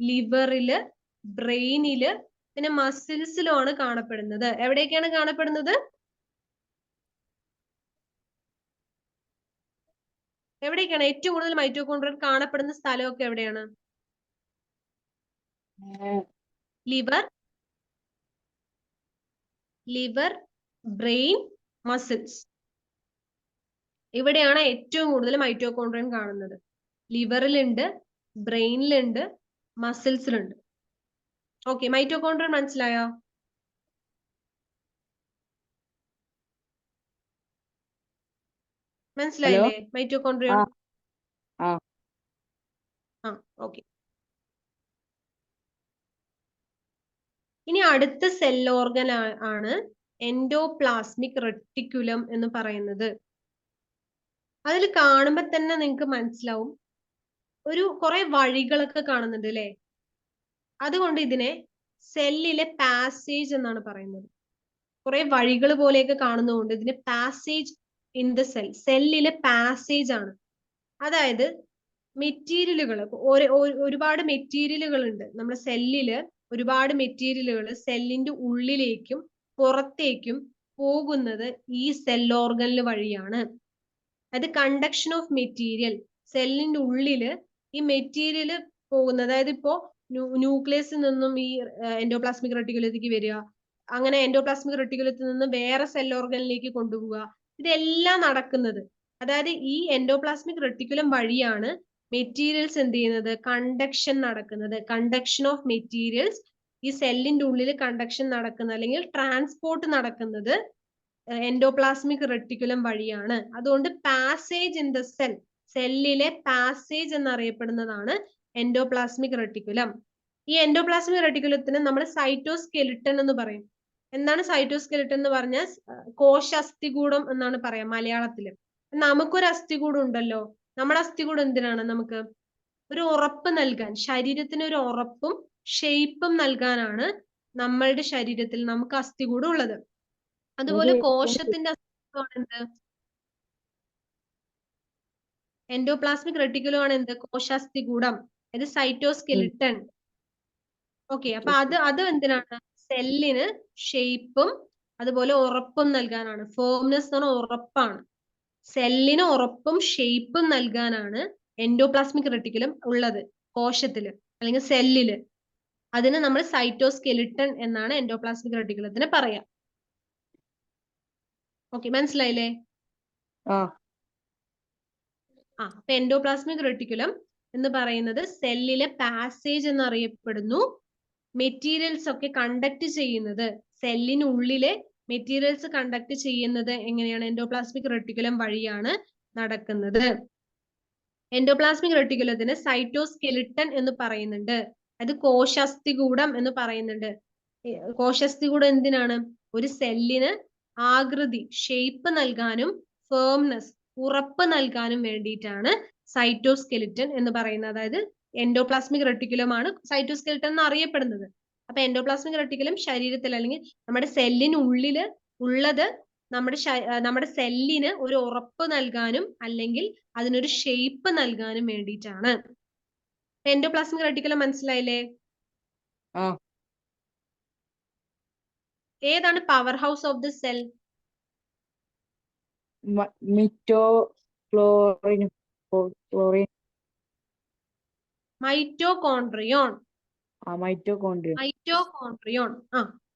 Speaker 1: ലിവറില്, ബ്രെയിനില്, പിന്നെ മസിൽസിലും ആണ് കാണപ്പെടുന്നത്. എവിടെയൊക്കെയാണ് കാണപ്പെടുന്നത്? എവിടേക്കാണ് ഏറ്റവും കൂടുതൽ മൈറ്റോകോൺഡ്രിയൻ കാണപ്പെടുന്ന സ്ഥലമൊക്കെ എവിടെയാണ്? Liver, brain, muscles. ഇവിടെയാണ് ഏറ്റവും കൂടുതൽ മൈറ്റോകോൺഡ്രിയൻ കാണുന്നത്. ലിവറിലുണ്ട്, ബ്രെയിനിലുണ്ട്, മസിൽസിലുണ്ട്. ഓക്കെ, മൈറ്റോകോൺഡ്രിയൻ മനസ്സിലായോ? മനസ്സിലായില്ലേ മൈറ്റോകോൺഡ്രിയൻ? ഓക്കെ. ഇനി അടുത്ത സെൽ ഓർഗൻ ആണ് എൻഡോപ്ലാസ്മിക് റെട്ടിക്കുലം എന്ന് പറയുന്നത്. അതിൽ കാണുമ്പോ തന്നെ നിങ്ങൾക്ക് മനസ്സിലാവും കുറെ വഴികളൊക്കെ കാണുന്നുണ്ട് അല്ലെ? അതുകൊണ്ട് ഇതിനെ സെല്ലിലെ പാസേജ് എന്നാണ് പറയുന്നത്. കുറെ വഴികൾ പോലെയൊക്കെ കാണുന്നതുകൊണ്ട് ഇതിന് പാസേജ് ഇൻ ദ സെൽ, സെല്ലിലെ പാസേജ് ആണ്. അതായത് മെറ്റീരിയലുകൾ, ഒരുപാട് മെറ്റീരിയലുകൾ ഉണ്ട് നമ്മുടെ സെല്ലില്. ഒരുപാട് മെറ്റീരിയലുകൾ സെല്ലിന്റെ ഉള്ളിലേക്കും പുറത്തേക്കും പോകുന്നത് ഈ സെൽ ഓർഗനിൽ വഴിയാണ്. അത് കണ്ടക്ഷൻ ഓഫ് മെറ്റീരിയൽ, സെല്ലിന്റെ ഉള്ളില് ഈ മെറ്റീരിയൽ പോകുന്നത്. അതായത് ഇപ്പോ ന്യൂക്ലിയസിൽ നിന്നും ഈ എൻഡോപ്ലാസ്മിക് റെട്ടിക്കുലത്തിലേക്ക് വരിക, അങ്ങനെ എൻഡോപ്ലാസ്മിക് റെട്ടിക്കുലത്തിൽ നിന്ന് വേറെ സെൽ ഓർഗനിലേക്ക് കൊണ്ടുപോവുക, ഇതെല്ലാം നടക്കുന്നത്. അതായത് ഈ എൻഡോപ്ലാസ്മിക് റെട്ടിക്കുലം വഴിയാണ് മെറ്റീരിയൽസ് എന്ത് ചെയ്യുന്നത്? കണ്ടക്ഷൻ നടക്കുന്നത്. കണ്ടക്ഷൻ ഓഫ് മെറ്റീരിയൽസ്, ഈ സെല്ലിന്റെ ഉള്ളിൽ കണ്ടക്ഷൻ നടക്കുന്നത് അല്ലെങ്കിൽ ട്രാൻസ്പോർട്ട് നടക്കുന്നത് എൻഡോപ്ലാസ്മിക് റെട്ടിക്കുലം വഴിയാണ്. അതുകൊണ്ട് പാസേജ് ഇൻ ദ സെൽ, സെല്ലിലെ പാസേജ് എന്നറിയപ്പെടുന്നതാണ് എൻഡോപ്ലാസ്മിക് റെട്ടിക്കുലം. ഈ എൻഡോപ്ലാസ്മിക് റെട്ടിക്കുലത്തിന് നമ്മൾ സൈറ്റോസ്കെലിട്ടൺ എന്ന് പറയും. എന്താണ് സൈറ്റോസ്കെലിട്ടൺ എന്ന് പറഞ്ഞാൽ? കോശാസ്ഥികൂടം എന്നാണ് പറയാം മലയാളത്തില്. നമുക്കൊരു അസ്ഥികൂടം ഉണ്ടല്ലോ. നമ്മുടെ അസ്ഥികൂടം എന്തിനാണ്? നമുക്ക് ഒരു ഉറപ്പ് നൽകാൻ, ശരീരത്തിന് ഒരു ഉറപ്പും ഷേപ്പും നൽകാനാണ് നമ്മളുടെ ശരീരത്തിൽ നമുക്ക് അസ്ഥികൂടം ഉള്ളത്. അതുപോലെ കോശത്തിന്റെ അസ്ഥികൂടമാണ് എന്ത്? എൻഡോപ്ലാസ്മിക് റെട്ടിക്കുലം ആണ് എന്ത്? കോശാസ്ഥികൂടം. ഇത് സൈറ്റോസ്കെലിട്ടൺ. ഓക്കെ, അപ്പൊ അത് എന്തിനാണ്? സെല്ലിന് ഷേപ്പും അതുപോലെ ഉറപ്പും നൽകാനാണ്. ഫേംനെസ് എന്ന് പറഞ്ഞാൽ ഉറപ്പാണ്. സെല്ലിന് ഉറപ്പും ഷേപ്പും നൽകാനാണ് എൻഡോപ്ലാസ്മിക് റെട്ടിക്കുലം ഉള്ളത് കോശത്തില് അല്ലെങ്കിൽ സെല്ലില്. അതിന് നമ്മൾ സൈറ്റോസ്കെലിട്ടൺ എന്നാണ് എൻഡോപ്ലാസ്മിക് റെട്ടിക്കുലത്തിന് പറയാം. ഓക്കെ, മനസ്സിലായില്ലേ? അപ്പൊ എൻഡോപ്ലാസ്മിക് റെട്ടിക്കുലം എന്ന് പറയുന്നത് സെല്ലിലെ പാസേജ് എന്നറിയപ്പെടുന്നു. മെറ്റീരിയൽസ് ഒക്കെ കണ്ടക്ട് ചെയ്യുന്നത്, സെല്ലിനുള്ളിലെ മെറ്റീരിയൽസ് കണ്ടക്ട് ചെയ്യുന്നത് എങ്ങനെയാണ്? എൻഡോപ്ലാസ്മിക് റെട്ടിക്കുലം വഴിയാണ് നടക്കുന്നത്. എൻഡോപ്ലാസ്മിക് റെട്ടിക്കുലത്തിന് സൈറ്റോസ്കെലിട്ടൺ എന്ന് പറയുന്നുണ്ട്. അത് കോശാസ്ഥികൂടം എന്ന് പറയുന്നുണ്ട്. കോശാസ്ഥികൂടം എന്തിനാണ്? ഒരു സെല്ലിന് ആകൃതി, ഷേപ്പ് നൽകാനും ഫേംനെസ്, ഉറപ്പ് നൽകാനും വേണ്ടിയിട്ടാണ് സൈറ്റോസ്കെലിറ്റൻ എന്ന് പറയുന്നത്. അതായത് എൻഡോപ്ലാസ്മിക് റെട്ടിക്കുലമാണ് സൈറ്റോസ്കെലിറ്റൻ എന്ന് അറിയപ്പെടുന്നത്. അപ്പൊ എൻഡോപ്ലാസ്മിക് റെട്ടിക്കുലം ശരീരത്തിൽ അല്ലെങ്കിൽ നമ്മുടെ സെല്ലിനുള്ളില് ഉള്ളത് നമ്മുടെ സെല്ലിന് ഒരു ഉറപ്പ് നൽകാനും അല്ലെങ്കിൽ അതിനൊരു ഷേപ്പ് നൽകാനും വേണ്ടിയിട്ടാണ്. എൻഡോപ്ലാസ്മിക് റെട്ടിക്കുലം മനസ്സിലായില്ലേ? ഏതാണ് power house of the cell? Mitochondrion.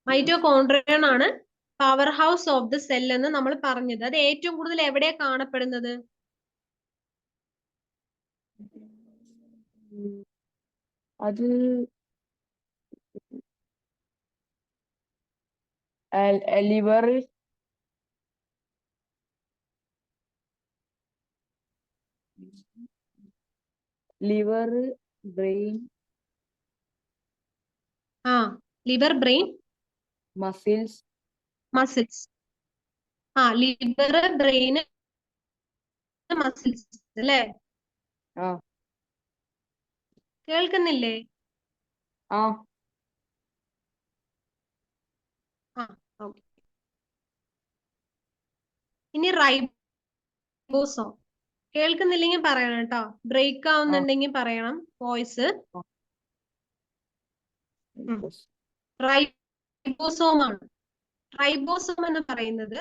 Speaker 1: Mitochondrion ആണ് power house of the cell എന്ന് നമ്മൾ പറഞ്ഞത്. അത് ഏറ്റവും കൂടുതൽ എവിടെയാ കാണപ്പെടുന്നത്?
Speaker 2: അത് liver, brain,
Speaker 1: liver, brain,
Speaker 2: muscles.
Speaker 1: Liver, brain, muscles അല്ലേ? കേൾക്കുന്നില്ലേ?
Speaker 2: ആ
Speaker 1: ആ ഓക്കെ. ഇനി റൈബോസോം. കേൾക്കുന്നില്ലെങ്കിൽ പറയണം കേട്ടോ. ബ്രേക്ക് ആവുന്നുണ്ടെങ്കിൽ പറയണം വോയിസ്. റൈബോസോം ആണ്. റൈബോസോം എന്ന് പറയുന്നത്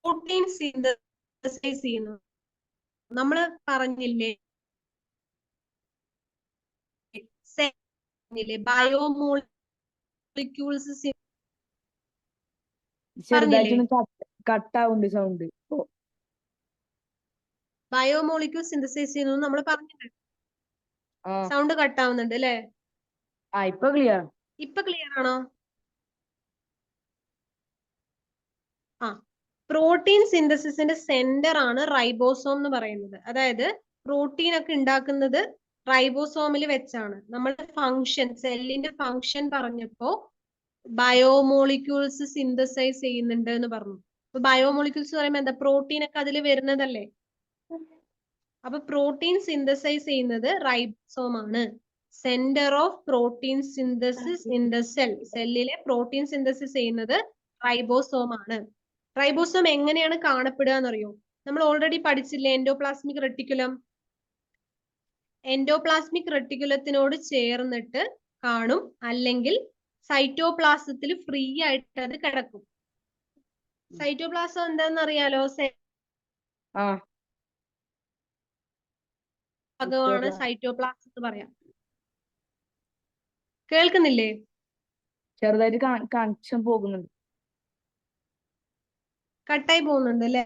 Speaker 1: പ്രോട്ടീൻ സിന്തസൈസ് ചെയ്യുന്നു. നമ്മള് പറഞ്ഞില്ലേ ബയോമോളിക്യൂൾസ്
Speaker 2: ചെറുതായിട്ടൊന്ന് കട്ടാവുണ്ട് സൗണ്ട്.
Speaker 1: ബയോമോളിക്യൂൾ സിന്തസൈസ് ചെയ്യുന്നു നമ്മൾ പറഞ്ഞിട്ടുണ്ട്. സൗണ്ട് കട്ടാവുന്നുണ്ട് അല്ലേ?
Speaker 2: ഇപ്പൊ ക്ലിയർ.
Speaker 1: ഇപ്പൊ ക്ലിയർ ആണോ? പ്രോട്ടീൻ സിന്തസിസിന്റെ സെന്റർ ആണ് റൈബോസോം എന്ന് പറയുന്നത്. അതായത് പ്രോട്ടീൻ ഒക്കെ ഉണ്ടാക്കുന്നത് റൈബോസോമിൽ വെച്ചാണ്. നമ്മൾ ഫങ്ഷൻ, സെല്ലിന്റെ ഫങ്ഷൻ പറഞ്ഞപ്പോ ബയോമോളിക്യൂൾസ് സിന്തസൈസ് ചെയ്യുന്നുണ്ട് എന്ന് പറഞ്ഞു. അപ്പൊ ബയോമോളിക്യൂൾസ് പറയുമ്പോൾ എന്താ? പ്രോട്ടീൻ ഒക്കെ അതിൽ വരുന്നതല്ലേ. അപ്പൊ പ്രോട്ടീൻ സിന്തസൈസ് ചെയ്യുന്നത് റൈബോസോം ആണ്. Centre of protein synthesis in the cell. സെല്ലിലെ പ്രോട്ടീൻ സിന്തസിസ് ചെയ്യുന്നത് റൈബോസോം ആണ്. റൈബോസോം എങ്ങനെയാണ് കാണപ്പെടുക എന്നറിയോ? നമ്മൾ ഓൾറെഡി പഠിച്ചില്ലേ എൻഡോപ്ലാസ്മിക് റെട്ടിക്കുലം. എൻഡോപ്ലാസ്മിക് റെട്ടിക്കുലത്തിനോട് ചേർന്നിട്ട് കാണും, അല്ലെങ്കിൽ സൈറ്റോപ്ലാസത്തിൽ ഫ്രീ ആയിട്ട് അത് കിടക്കും. സൈറ്റോപ്ലാസം എന്താണെന്ന് അറിയാലോ? ഭാഗമാണ് സൈറ്റോപ്ലാസം എന്ന് പറയാം. കേൾക്കുന്നില്ലേ?
Speaker 2: ചെറുതായിട്ട് കണക്ഷൻ പോകുന്നുണ്ട്.
Speaker 1: കട്ടായി പോകുന്നുണ്ട് അല്ലേ?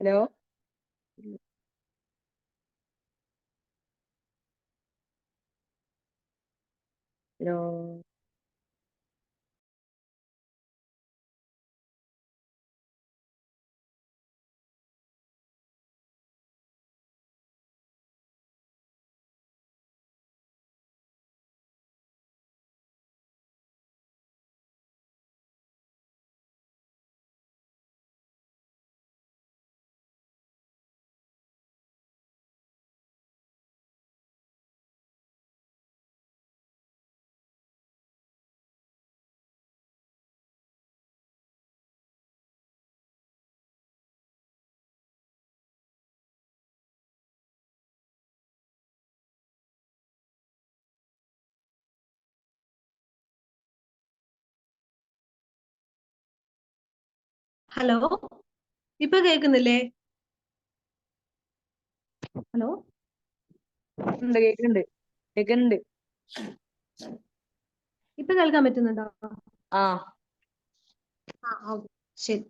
Speaker 2: ഹലോ. ഹലോ.
Speaker 1: ഹലോ, ഇപ്പൊ കേൾക്കുന്നില്ലേ? ഹലോ,
Speaker 2: കേക്കുന്നുണ്ട്.
Speaker 1: ഇപ്പൊ കേൾക്കാൻ പറ്റുന്നുണ്ടോ? ശരി,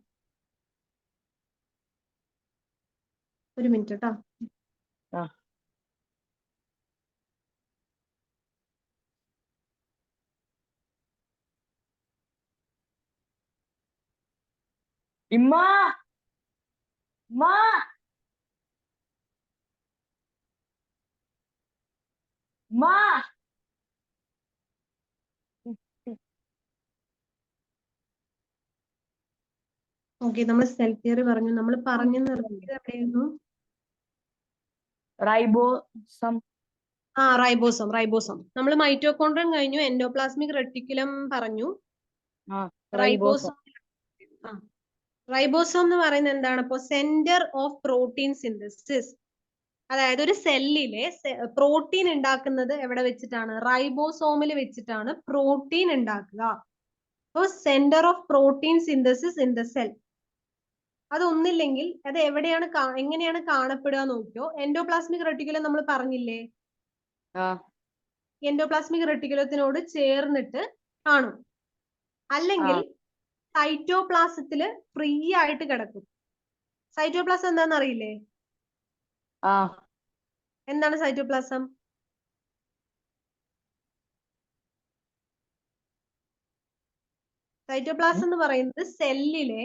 Speaker 1: ഒരു മിനിറ്റ് കേട്ടോ. ഓക്കെ, നമ്മൾ സെൽ തിയറി പറഞ്ഞു. നമ്മൾ പറഞ്ഞു നിർത്തിയത് എവിടെയായിരുന്നു?
Speaker 2: റൈബോസം.
Speaker 1: റൈബോസം. നമ്മൾ മൈറ്റോകോൺഡ്രിയം കഴിഞ്ഞു, എൻഡോപ്ലാസ്മിക് റെട്ടിക്കുലം പറഞ്ഞു. റൈബോസം എന്ന് പറയുന്നത് എന്താണ്? ഇപ്പോ സെന്റർ ഓഫ് പ്രോട്ടീൻ സിന്തസിസ്. അതായത് ഒരു സെല്ലിലെ പ്രോട്ടീൻ ഉണ്ടാക്കുന്നത് എവിടെ വെച്ചിട്ടാണ്? റൈബോസോമിൽ വെച്ചിട്ടാണ് പ്രോട്ടീൻ ഉണ്ടാക്കുക. അപ്പോൾ centre of protein synthesis in the cell. അതൊന്നില്ലെങ്കിൽ അത് എവിടെയാണ് എങ്ങനെയാണ് കാണപ്പെടുക നോക്കിയോ. എൻഡോപ്ലാസ്മിക് റെട്ടിക്കുലം നമ്മൾ പറഞ്ഞില്ലേ, എൻഡോപ്ലാസ്മിക് റെട്ടിക്കുലത്തിനോട് ചേർന്നിട്ട് കാണും. അല്ലെങ്കിൽ സൈറ്റോപ്ലാസത്തില് ഫ്രീ ആയിട്ട് കിടക്കും. സൈറ്റോപ്ലാസം എന്താണെന്ന് അറിയില്ലേ? എന്താണ് സൈറ്റോപ്ലാസം? സൈറ്റോപ്ലാസം എന്ന് പറയുന്നത് സെല്ലിലെ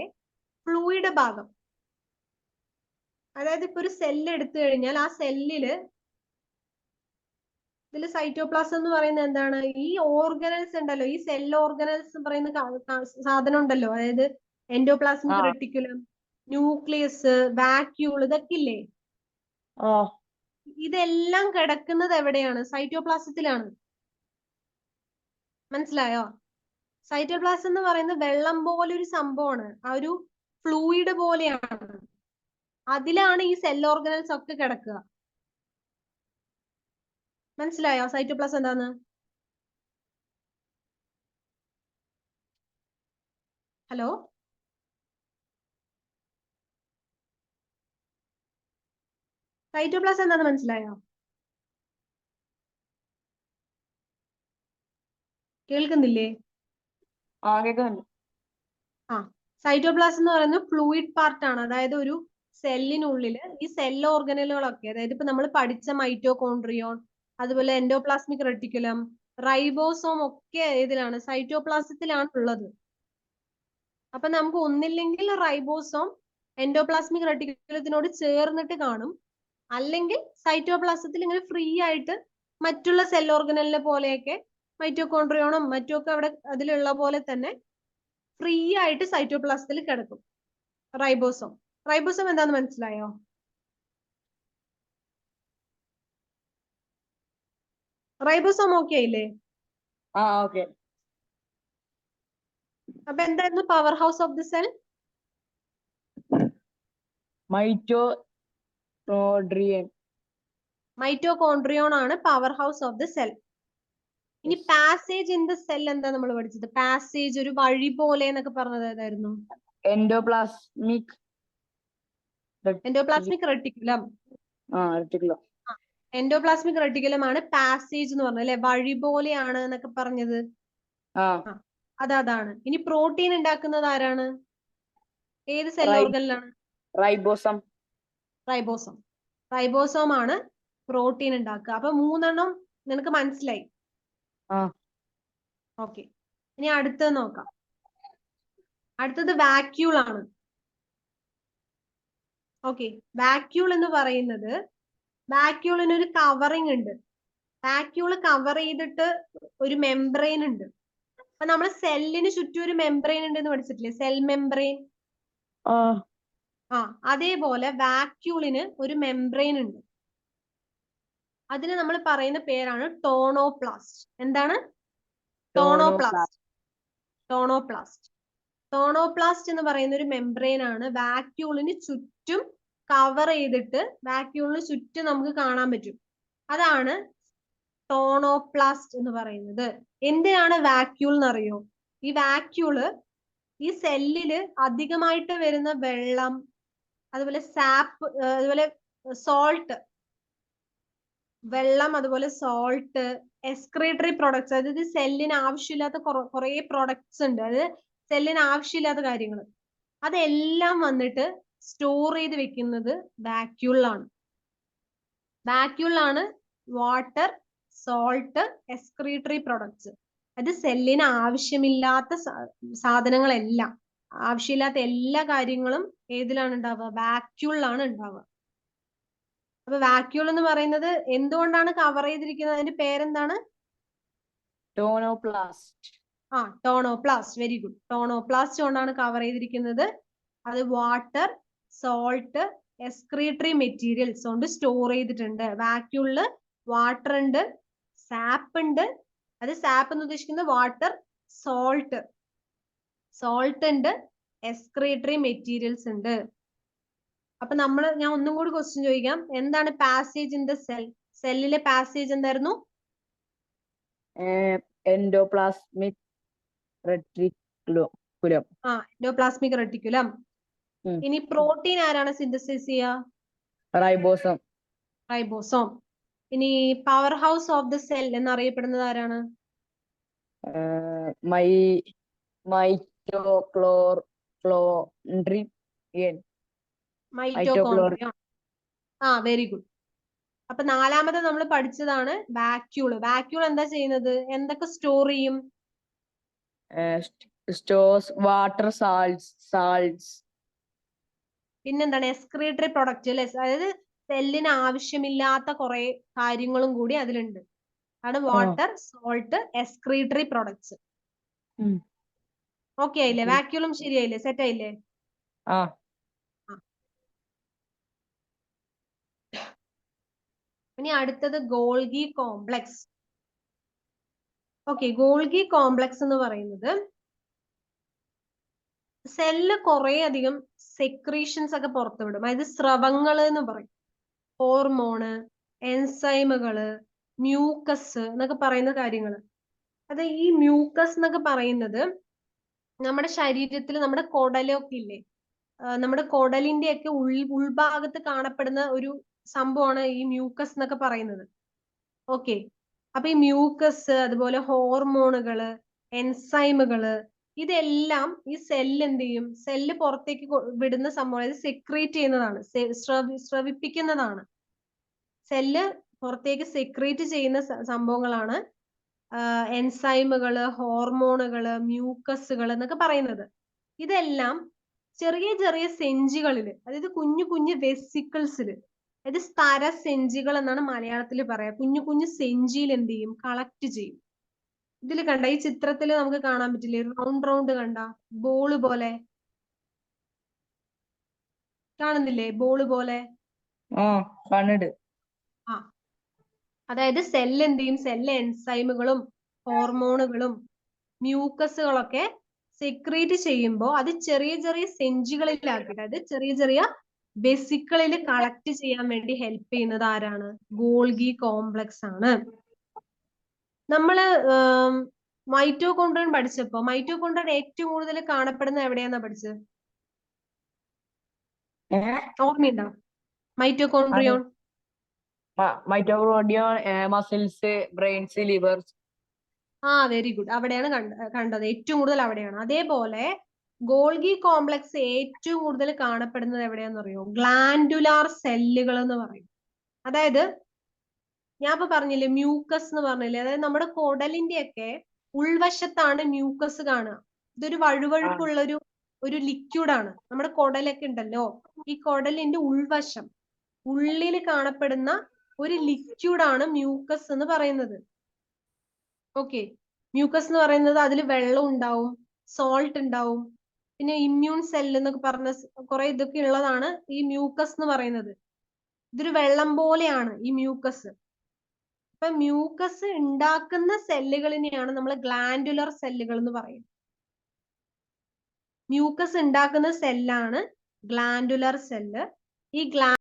Speaker 1: ഫ്ലൂയിഡ് ഭാഗം. അതായത് ഇപ്പൊ ഒരു സെല്ല് എടുത്തു കഴിഞ്ഞാൽ ആ സെല്ലില് ഇതിൽ സൈറ്റോപ്ലാസം എന്ന് പറയുന്നത് എന്താണ്? ഈ ഓർഗനൽസ് ഉണ്ടല്ലോ, ഈ സെൽ ഓർഗനൽസ് പറയുന്ന സാധനം ഉണ്ടല്ലോ, അതായത് എൻഡോപ്ലാസ്മിക് റെട്ടിക്കുലം, ന്യൂക്ലിയസ്, വാക്യൂൾ, ഇതൊക്കെ ഇല്ലേ, ഇതെല്ലാം കിടക്കുന്നത് എവിടെയാണ്? സൈറ്റോപ്ലാസത്തിലാണ്. മനസ്സിലായോ? സൈറ്റോപ്ലാസം എന്ന് പറയുന്നത് വെള്ളം പോലെ ഒരു സംഭവമാണ്, ആ ഒരു ഫ്ലൂയിഡ് പോലെയാണ്. അതിലാണ് ഈ സെൽ ഓർഗനൽസ് ഒക്കെ കിടക്കുക. മനസ്സിലായോ സൈറ്റോപ്ലാസം എന്താന്ന്? ഹലോ, സൈറ്റോപ്ലാസം എന്താന്ന് മനസ്സിലായോ? കേൾക്കുന്നില്ലേ?
Speaker 2: കേൾക്കുന്നുണ്ട്.
Speaker 1: സൈറ്റോപ്ലാസം എന്ന് പറയുന്നത് ഫ്ലൂയിഡ് പാർട്ട് ആണ്. അതായത് ഒരു സെല്ലിനുള്ളില് ഈ സെൽ ഓർഗനലുകളൊക്കെ, അതായത് ഇപ്പൊ നമ്മൾ പഠിച്ച മൈറ്റോകോൺട്രിയോൺ, അതുപോലെ എൻഡോപ്ലാസ്മിക് റെട്ടിക്കുലം, റൈബോസോം ഒക്കെ ഇതിലാണ്, സൈറ്റോപ്ലാസത്തിലാണ് ഉള്ളത്. അപ്പൊ നമുക്ക് ഒന്നില്ലെങ്കിൽ റൈബോസോം എൻഡോപ്ലാസ്മിക് റെട്ടിക്കുലത്തിനോട് ചേർന്നിട്ട് കാണും, അല്ലെങ്കിൽ സൈറ്റോപ്ലാസത്തിൽ ഇങ്ങനെ ഫ്രീ ആയിട്ട് മറ്റുള്ള സെൽ ഓർഗനലിനെ പോലെയൊക്കെ മൈറ്റോകോൺട്രിയോണും മറ്റുമൊക്കെ അവിടെ അതിലുള്ള പോലെ തന്നെ ഫ്രീ ആയിട്ട് സൈറ്റോപ്ലാസത്തിൽ കിടക്കും. റൈബോസോം എന്താന്ന് മനസ്സിലായോ? റൈബോസോം ഓക്കെ ആയില്ലേ?
Speaker 2: ഓക്കെ.
Speaker 1: അപ്പൊ എന്തായിരുന്നു power house of the cell? Mitochondrion ആണ് power house of the cell. ഇനി പാസേജ് ഇൻ ദ സെൽ എന്താ നമ്മൾ പഠിച്ചത്? പാസേജ്, ഒരു വഴി പോലെ എന്നൊക്കെ പറഞ്ഞത് ഏതായിരുന്നു?
Speaker 2: Endoplasmic
Speaker 1: reticulum.
Speaker 2: Reticulum.
Speaker 1: Endoplasmic reticulum ആണ് പാസേജ് എന്ന് പറഞ്ഞത് അല്ലെ, വഴി പോലെയാണ് എന്നൊക്കെ പറഞ്ഞത്. അതാണ്. ഇനി പ്രോട്ടീൻ ഉണ്ടാക്കുന്നത് ആരാണ്? ഏത് സെൽ ഓർഗനിലാണ്? റൈബോസോം ആണ് പ്രോട്ടീൻ ഉണ്ടാക്കുക. അപ്പൊ 3 നിനക്ക് മനസ്സിലായി. ഓക്കെ, ഇനി അടുത്തത് നോക്കാം. അടുത്തത് വാക്യൂൾ ആണ്. ഓക്കെ, വാക്യൂൾ എന്ന് പറയുന്നത്, വാക്യൂളിന് ഒരു കവറിങ് ഉണ്ട്. വാക്യൂള് കവർ ചെയ്തിട്ട് ഒരു മെംബ്രെയിൻ ഉണ്ട്. അപ്പൊ നമ്മൾ സെല്ലിന് ചുറ്റും ഒരു മെംബ്രെയിൻ ഉണ്ട് എന്ന് പഠിച്ചിട്ടില്ലേ, സെൽ മെംബ്രെയിൻ? അതേപോലെ വാക്യൂളിന് ഒരു മെംബ്രെയിൻ ഉണ്ട്. അതിന് നമ്മൾ പറയുന്ന പേരാണ് ടോണോപ്ലാസ്റ്റ്. എന്താണ്? ടോണോപ്ലാസ്റ്റ് എന്ന് പറയുന്ന ഒരു മെംബ്രെയിൻ ആണ് വാക്യൂളിന് ചുറ്റും കവർ ചെയ്തിട്ട് വാക്യൂളിന് ചുറ്റും നമുക്ക് കാണാൻ പറ്റും. അതാണ് ടോണോപ്ലാസ്റ്റ് എന്ന് പറയുന്നത്. എന്തിനാണ് വാക്യൂൾ എന്നറിയോ? ഈ വാക്യൂള് ഈ സെല്ലില് അധികമായിട്ട് വരുന്ന വെള്ളം, അതുപോലെ സാപ്പ്, അതുപോലെ സോൾട്ട്, വെള്ളം, അതുപോലെ സോൾട്ട്, എക്സ്ക്രീറ്ററി പ്രൊഡക്ട്സ്, അതായത് സെല്ലിന് ആവശ്യമില്ലാത്ത കുറെ പ്രൊഡക്ട്സ് ഉണ്ട്, അതായത് സെല്ലിന് ആവശ്യമില്ലാത്ത കാര്യങ്ങൾ, അതെല്ലാം വന്നിട്ട് സ്റ്റോർ ചെയ്ത് വെക്കുന്നത് വാക്യൂളിലാണ്. വാക്യൂളിലാണ് വാട്ടർ, സോൾട്ട്, എക്സ്ക്രീറ്ററി പ്രൊഡക്ട്സ്, അത് സെല്ലിന് ആവശ്യമില്ലാത്ത സാധനങ്ങളെല്ലാം, ആവശ്യമില്ലാത്ത എല്ലാ കാര്യങ്ങളും ഏതിലാണ് ഉണ്ടാവുക? വാക്യൂളിലാണ് ഉണ്ടാവുക. അപ്പൊ വാക്യൂൾ എന്ന് പറയുന്നത് എന്തുകൊണ്ടാണ് കവർ ചെയ്തിരിക്കുന്നത്? അതിന്റെ പേരെന്താണ്?
Speaker 2: Tonoplast.
Speaker 1: Tonoplast. Very good. Tonoplast കൊണ്ടാണ് കവർ ചെയ്തിരിക്കുന്നത്. അത് വാട്ടർ, സോൾട്ട്, എക്സ്ക്രീറ്ററി മെറ്റീരിയൽസ് കൊണ്ട് സ്റ്റോർ ചെയ്തിട്ടുണ്ട്. വാക്യൂളില് വാട്ടർ ഉണ്ട്, സാപ്പ് ഉണ്ട്, അത് സാപ്പ് എന്ന് ഉദ്ദേശിക്കുന്നത് വാട്ടർ, സോൾട്ട് ഉണ്ട്, എക്സ്ക്രീറ്ററി മെറ്റീരിയൽസ് ഉണ്ട്. അപ്പൊ ഞാൻ ഒന്നും കൂടി ക്വസ്റ്റ്യൻ ചോദിക്കാം. എന്താണ് പാസേജ് ഇൻ ദ സെൽ? സെല്ലിലെ പാസേജ് എന്തായിരുന്നു?
Speaker 2: Endoplasmic reticulum.
Speaker 1: Endoplasmic reticulum. ഇനി പ്രോട്ടീൻ ആരാണ് സിന്തസിസ് ചെയ്യുക? റൈബോസോം. ഇനി power house of the cell എന്നറിയപ്പെടുന്നത് ആരാണ്? മൈറ്റോകോൺഡ്രിയ. Very good. അപ്പൊ നാലാമത് നമ്മൾ പഠിച്ചതാണ് വാക്യൂള്. വാക്യൂൾ എന്താ ചെയ്യുന്നത്? എന്തൊക്കെ സ്റ്റോർ ചെയ്യും?
Speaker 2: Stores water, salts.
Speaker 1: പിന്നെന്താണ്? എക്സ്ക്രീറ്ററി പ്രൊഡക്റ്റ് അല്ലെ, അതായത് സെല്ലിന് ആവശ്യമില്ലാത്ത കുറെ കാര്യങ്ങളും കൂടി അതിലുണ്ട്. ആണ് water, salt, excretory products. Okay ആയില്ലേ? വാക്യൂളും ശരിയായില്ലേ? സെറ്റ് ആയില്ലേ? ഇനി അടുത്തത് Golgi complex. Okay, Golgi complex എന്ന് പറയുന്നത് സെല്ല് കുറെ അധികം സെക്രീഷൻസ് ഒക്കെ പുറത്തുവിടും. അതായത് സ്രവങ്ങൾ എന്ന് പറയും. ഹോർമോണ്, എൻസൈമുകള്, മ്യൂക്കസ് എന്നൊക്കെ പറയുന്ന കാര്യങ്ങൾ. അത് ഈ മ്യൂക്കസ് എന്നൊക്കെ പറയുന്നത് നമ്മുടെ ശരീരത്തിൽ നമ്മുടെ കുടലൊക്കെ ഇല്ലേ, നമ്മുടെ കുടലിന്റെ ഒക്കെ ഉൾഭാഗത്ത് കാണപ്പെടുന്ന ഒരു സംഭവമാണ് ഈ മ്യൂക്കസ് എന്നൊക്കെ പറയുന്നത്. ഓക്കെ, അപ്പൊ ഈ മ്യൂക്കസ്, അതുപോലെ ഹോർമോണുകള്, എൻസൈമുകള്, ഇതെല്ലാം ഈ സെല്ല് എന്ത് ചെയ്യും? സെല്ല് പുറത്തേക്ക് വിടുന്ന സംഭവം, അതായത് സെക്രീറ്റ് ചെയ്യുന്നതാണ്, സ്രവിപ്പിക്കുന്നതാണ്. സെല്ല് പുറത്തേക്ക് സെക്രീറ്റ് ചെയ്യുന്ന സംഭവങ്ങളാണ് എൻസൈമുകള്, ഹോർമോണുകള്, മ്യൂക്കസുകൾ എന്നൊക്കെ പറയുന്നത്. ഇതെല്ലാം ചെറിയ ചെറിയ സെഞ്ചികളില്, അതായത് കുഞ്ഞു കുഞ്ഞു വെസിക്കിൾസില്, അതായത് സ്തരസെഞ്ചികൾ എന്നാണ് മലയാളത്തിൽ പറയാ. കുഞ്ഞു കുഞ്ഞു സെഞ്ചിയിൽ എന്ത് ചെയ്യും? കളക്ട് ചെയ്യും. ഇതിൽ കണ്ട, ഈ ചിത്രത്തിൽ നമുക്ക് കാണാൻ പറ്റില്ലേ? റൗണ്ട് കണ്ട ബോള് പോലെ കാണുന്നില്ലേ? ബോള് പോലെ. അതായത് സെല്ല് എന്ത് ചെയ്യും? സെല്ല് എൻസൈമുകളും ഹോർമോണുകളും മ്യൂക്കസുകളൊക്കെ സെക്രീറ്റ് ചെയ്യുമ്പോൾ അത് ചെറിയ ചെറിയ സെഞ്ചികളിലാക്കിയിട്ട്, അതായത് ചെറിയ ചെറിയ വെസിക്കിളിൽ കളക്ട് ചെയ്യാൻ വേണ്ടി ഹെൽപ്പ് ചെയ്യുന്നത് ആരാണ്? ഗോൾഗി കോംപ്ലക്സ് ആണ്. നമ്മള് മൈറ്റോകോൺഡ്രിയൻ പഠിച്ചപ്പോ മൈറ്റോകോൺഡ്രിയൻ ഏറ്റവും കൂടുതൽ കാണപ്പെടുന്നത് എവിടെയാന്നാ പഠിച്ചത്? ഓർമ്മയുണ്ടോ? Mitochondrion
Speaker 2: muscles, brains, liver.
Speaker 1: Very good. അവിടെയാണ് കണ്ടത്. ഏറ്റവും കൂടുതൽ അവിടെയാണ്. അതേപോലെ ഗോൾഗി കോംപ്ലക്സ് ഏറ്റവും കൂടുതൽ കാണപ്പെടുന്നത് എവിടെയാന്ന് അറിയോ? ഗ്ലാൻഡുലാർ സെല്ലുകൾ എന്ന് പറയും. അതായത് ഞാൻ ഇപ്പൊ പറഞ്ഞില്ലേ മ്യൂക്കസ് എന്ന് പറഞ്ഞില്ലേ, അതായത് നമ്മുടെ കുടലിന്റെ ഒക്കെ ഉൾവശത്താണ് മ്യൂക്കസ് കാണുക. ഇതൊരു വഴുവഴുപ്പുള്ള ഒരു ലിക്വിഡാണ്. നമ്മുടെ കുടലൊക്കെ ഉണ്ടല്ലോ, ഈ കുടലിന്റെ ഉൾവശം, ഉള്ളിൽ കാണപ്പെടുന്ന ഒരു ലിക്വിഡാണ് മ്യൂക്കസ് എന്ന് പറയുന്നത്. ഓക്കെ, മ്യൂക്കസ് എന്ന് പറയുന്നത് അതിൽ വെള്ളം ഉണ്ടാവും, സോൾട്ട് ഉണ്ടാവും, പിന്നെ ഇമ്മ്യൂൺ സെൽ എന്നൊക്കെ പറഞ്ഞ കുറെ ഇതൊക്കെ ഉള്ളതാണ് ഈ മ്യൂക്കസ് എന്ന് പറയുന്നത്. ഇതൊരു വെള്ളം പോലെയാണ് ഈ മ്യൂക്കസ്. അപ്പൊ മ്യൂക്കസ് ഉണ്ടാക്കുന്ന സെല്ലുകളിനെയാണ് നമ്മൾ ഗ്ലാൻഡുലർ സെല്ലുകൾ എന്ന് പറയുന്നത്. മ്യൂക്കസ് ഉണ്ടാക്കുന്ന സെല്ലാണ് ഗ്ലാൻഡുലർ സെല്ല്. ഈ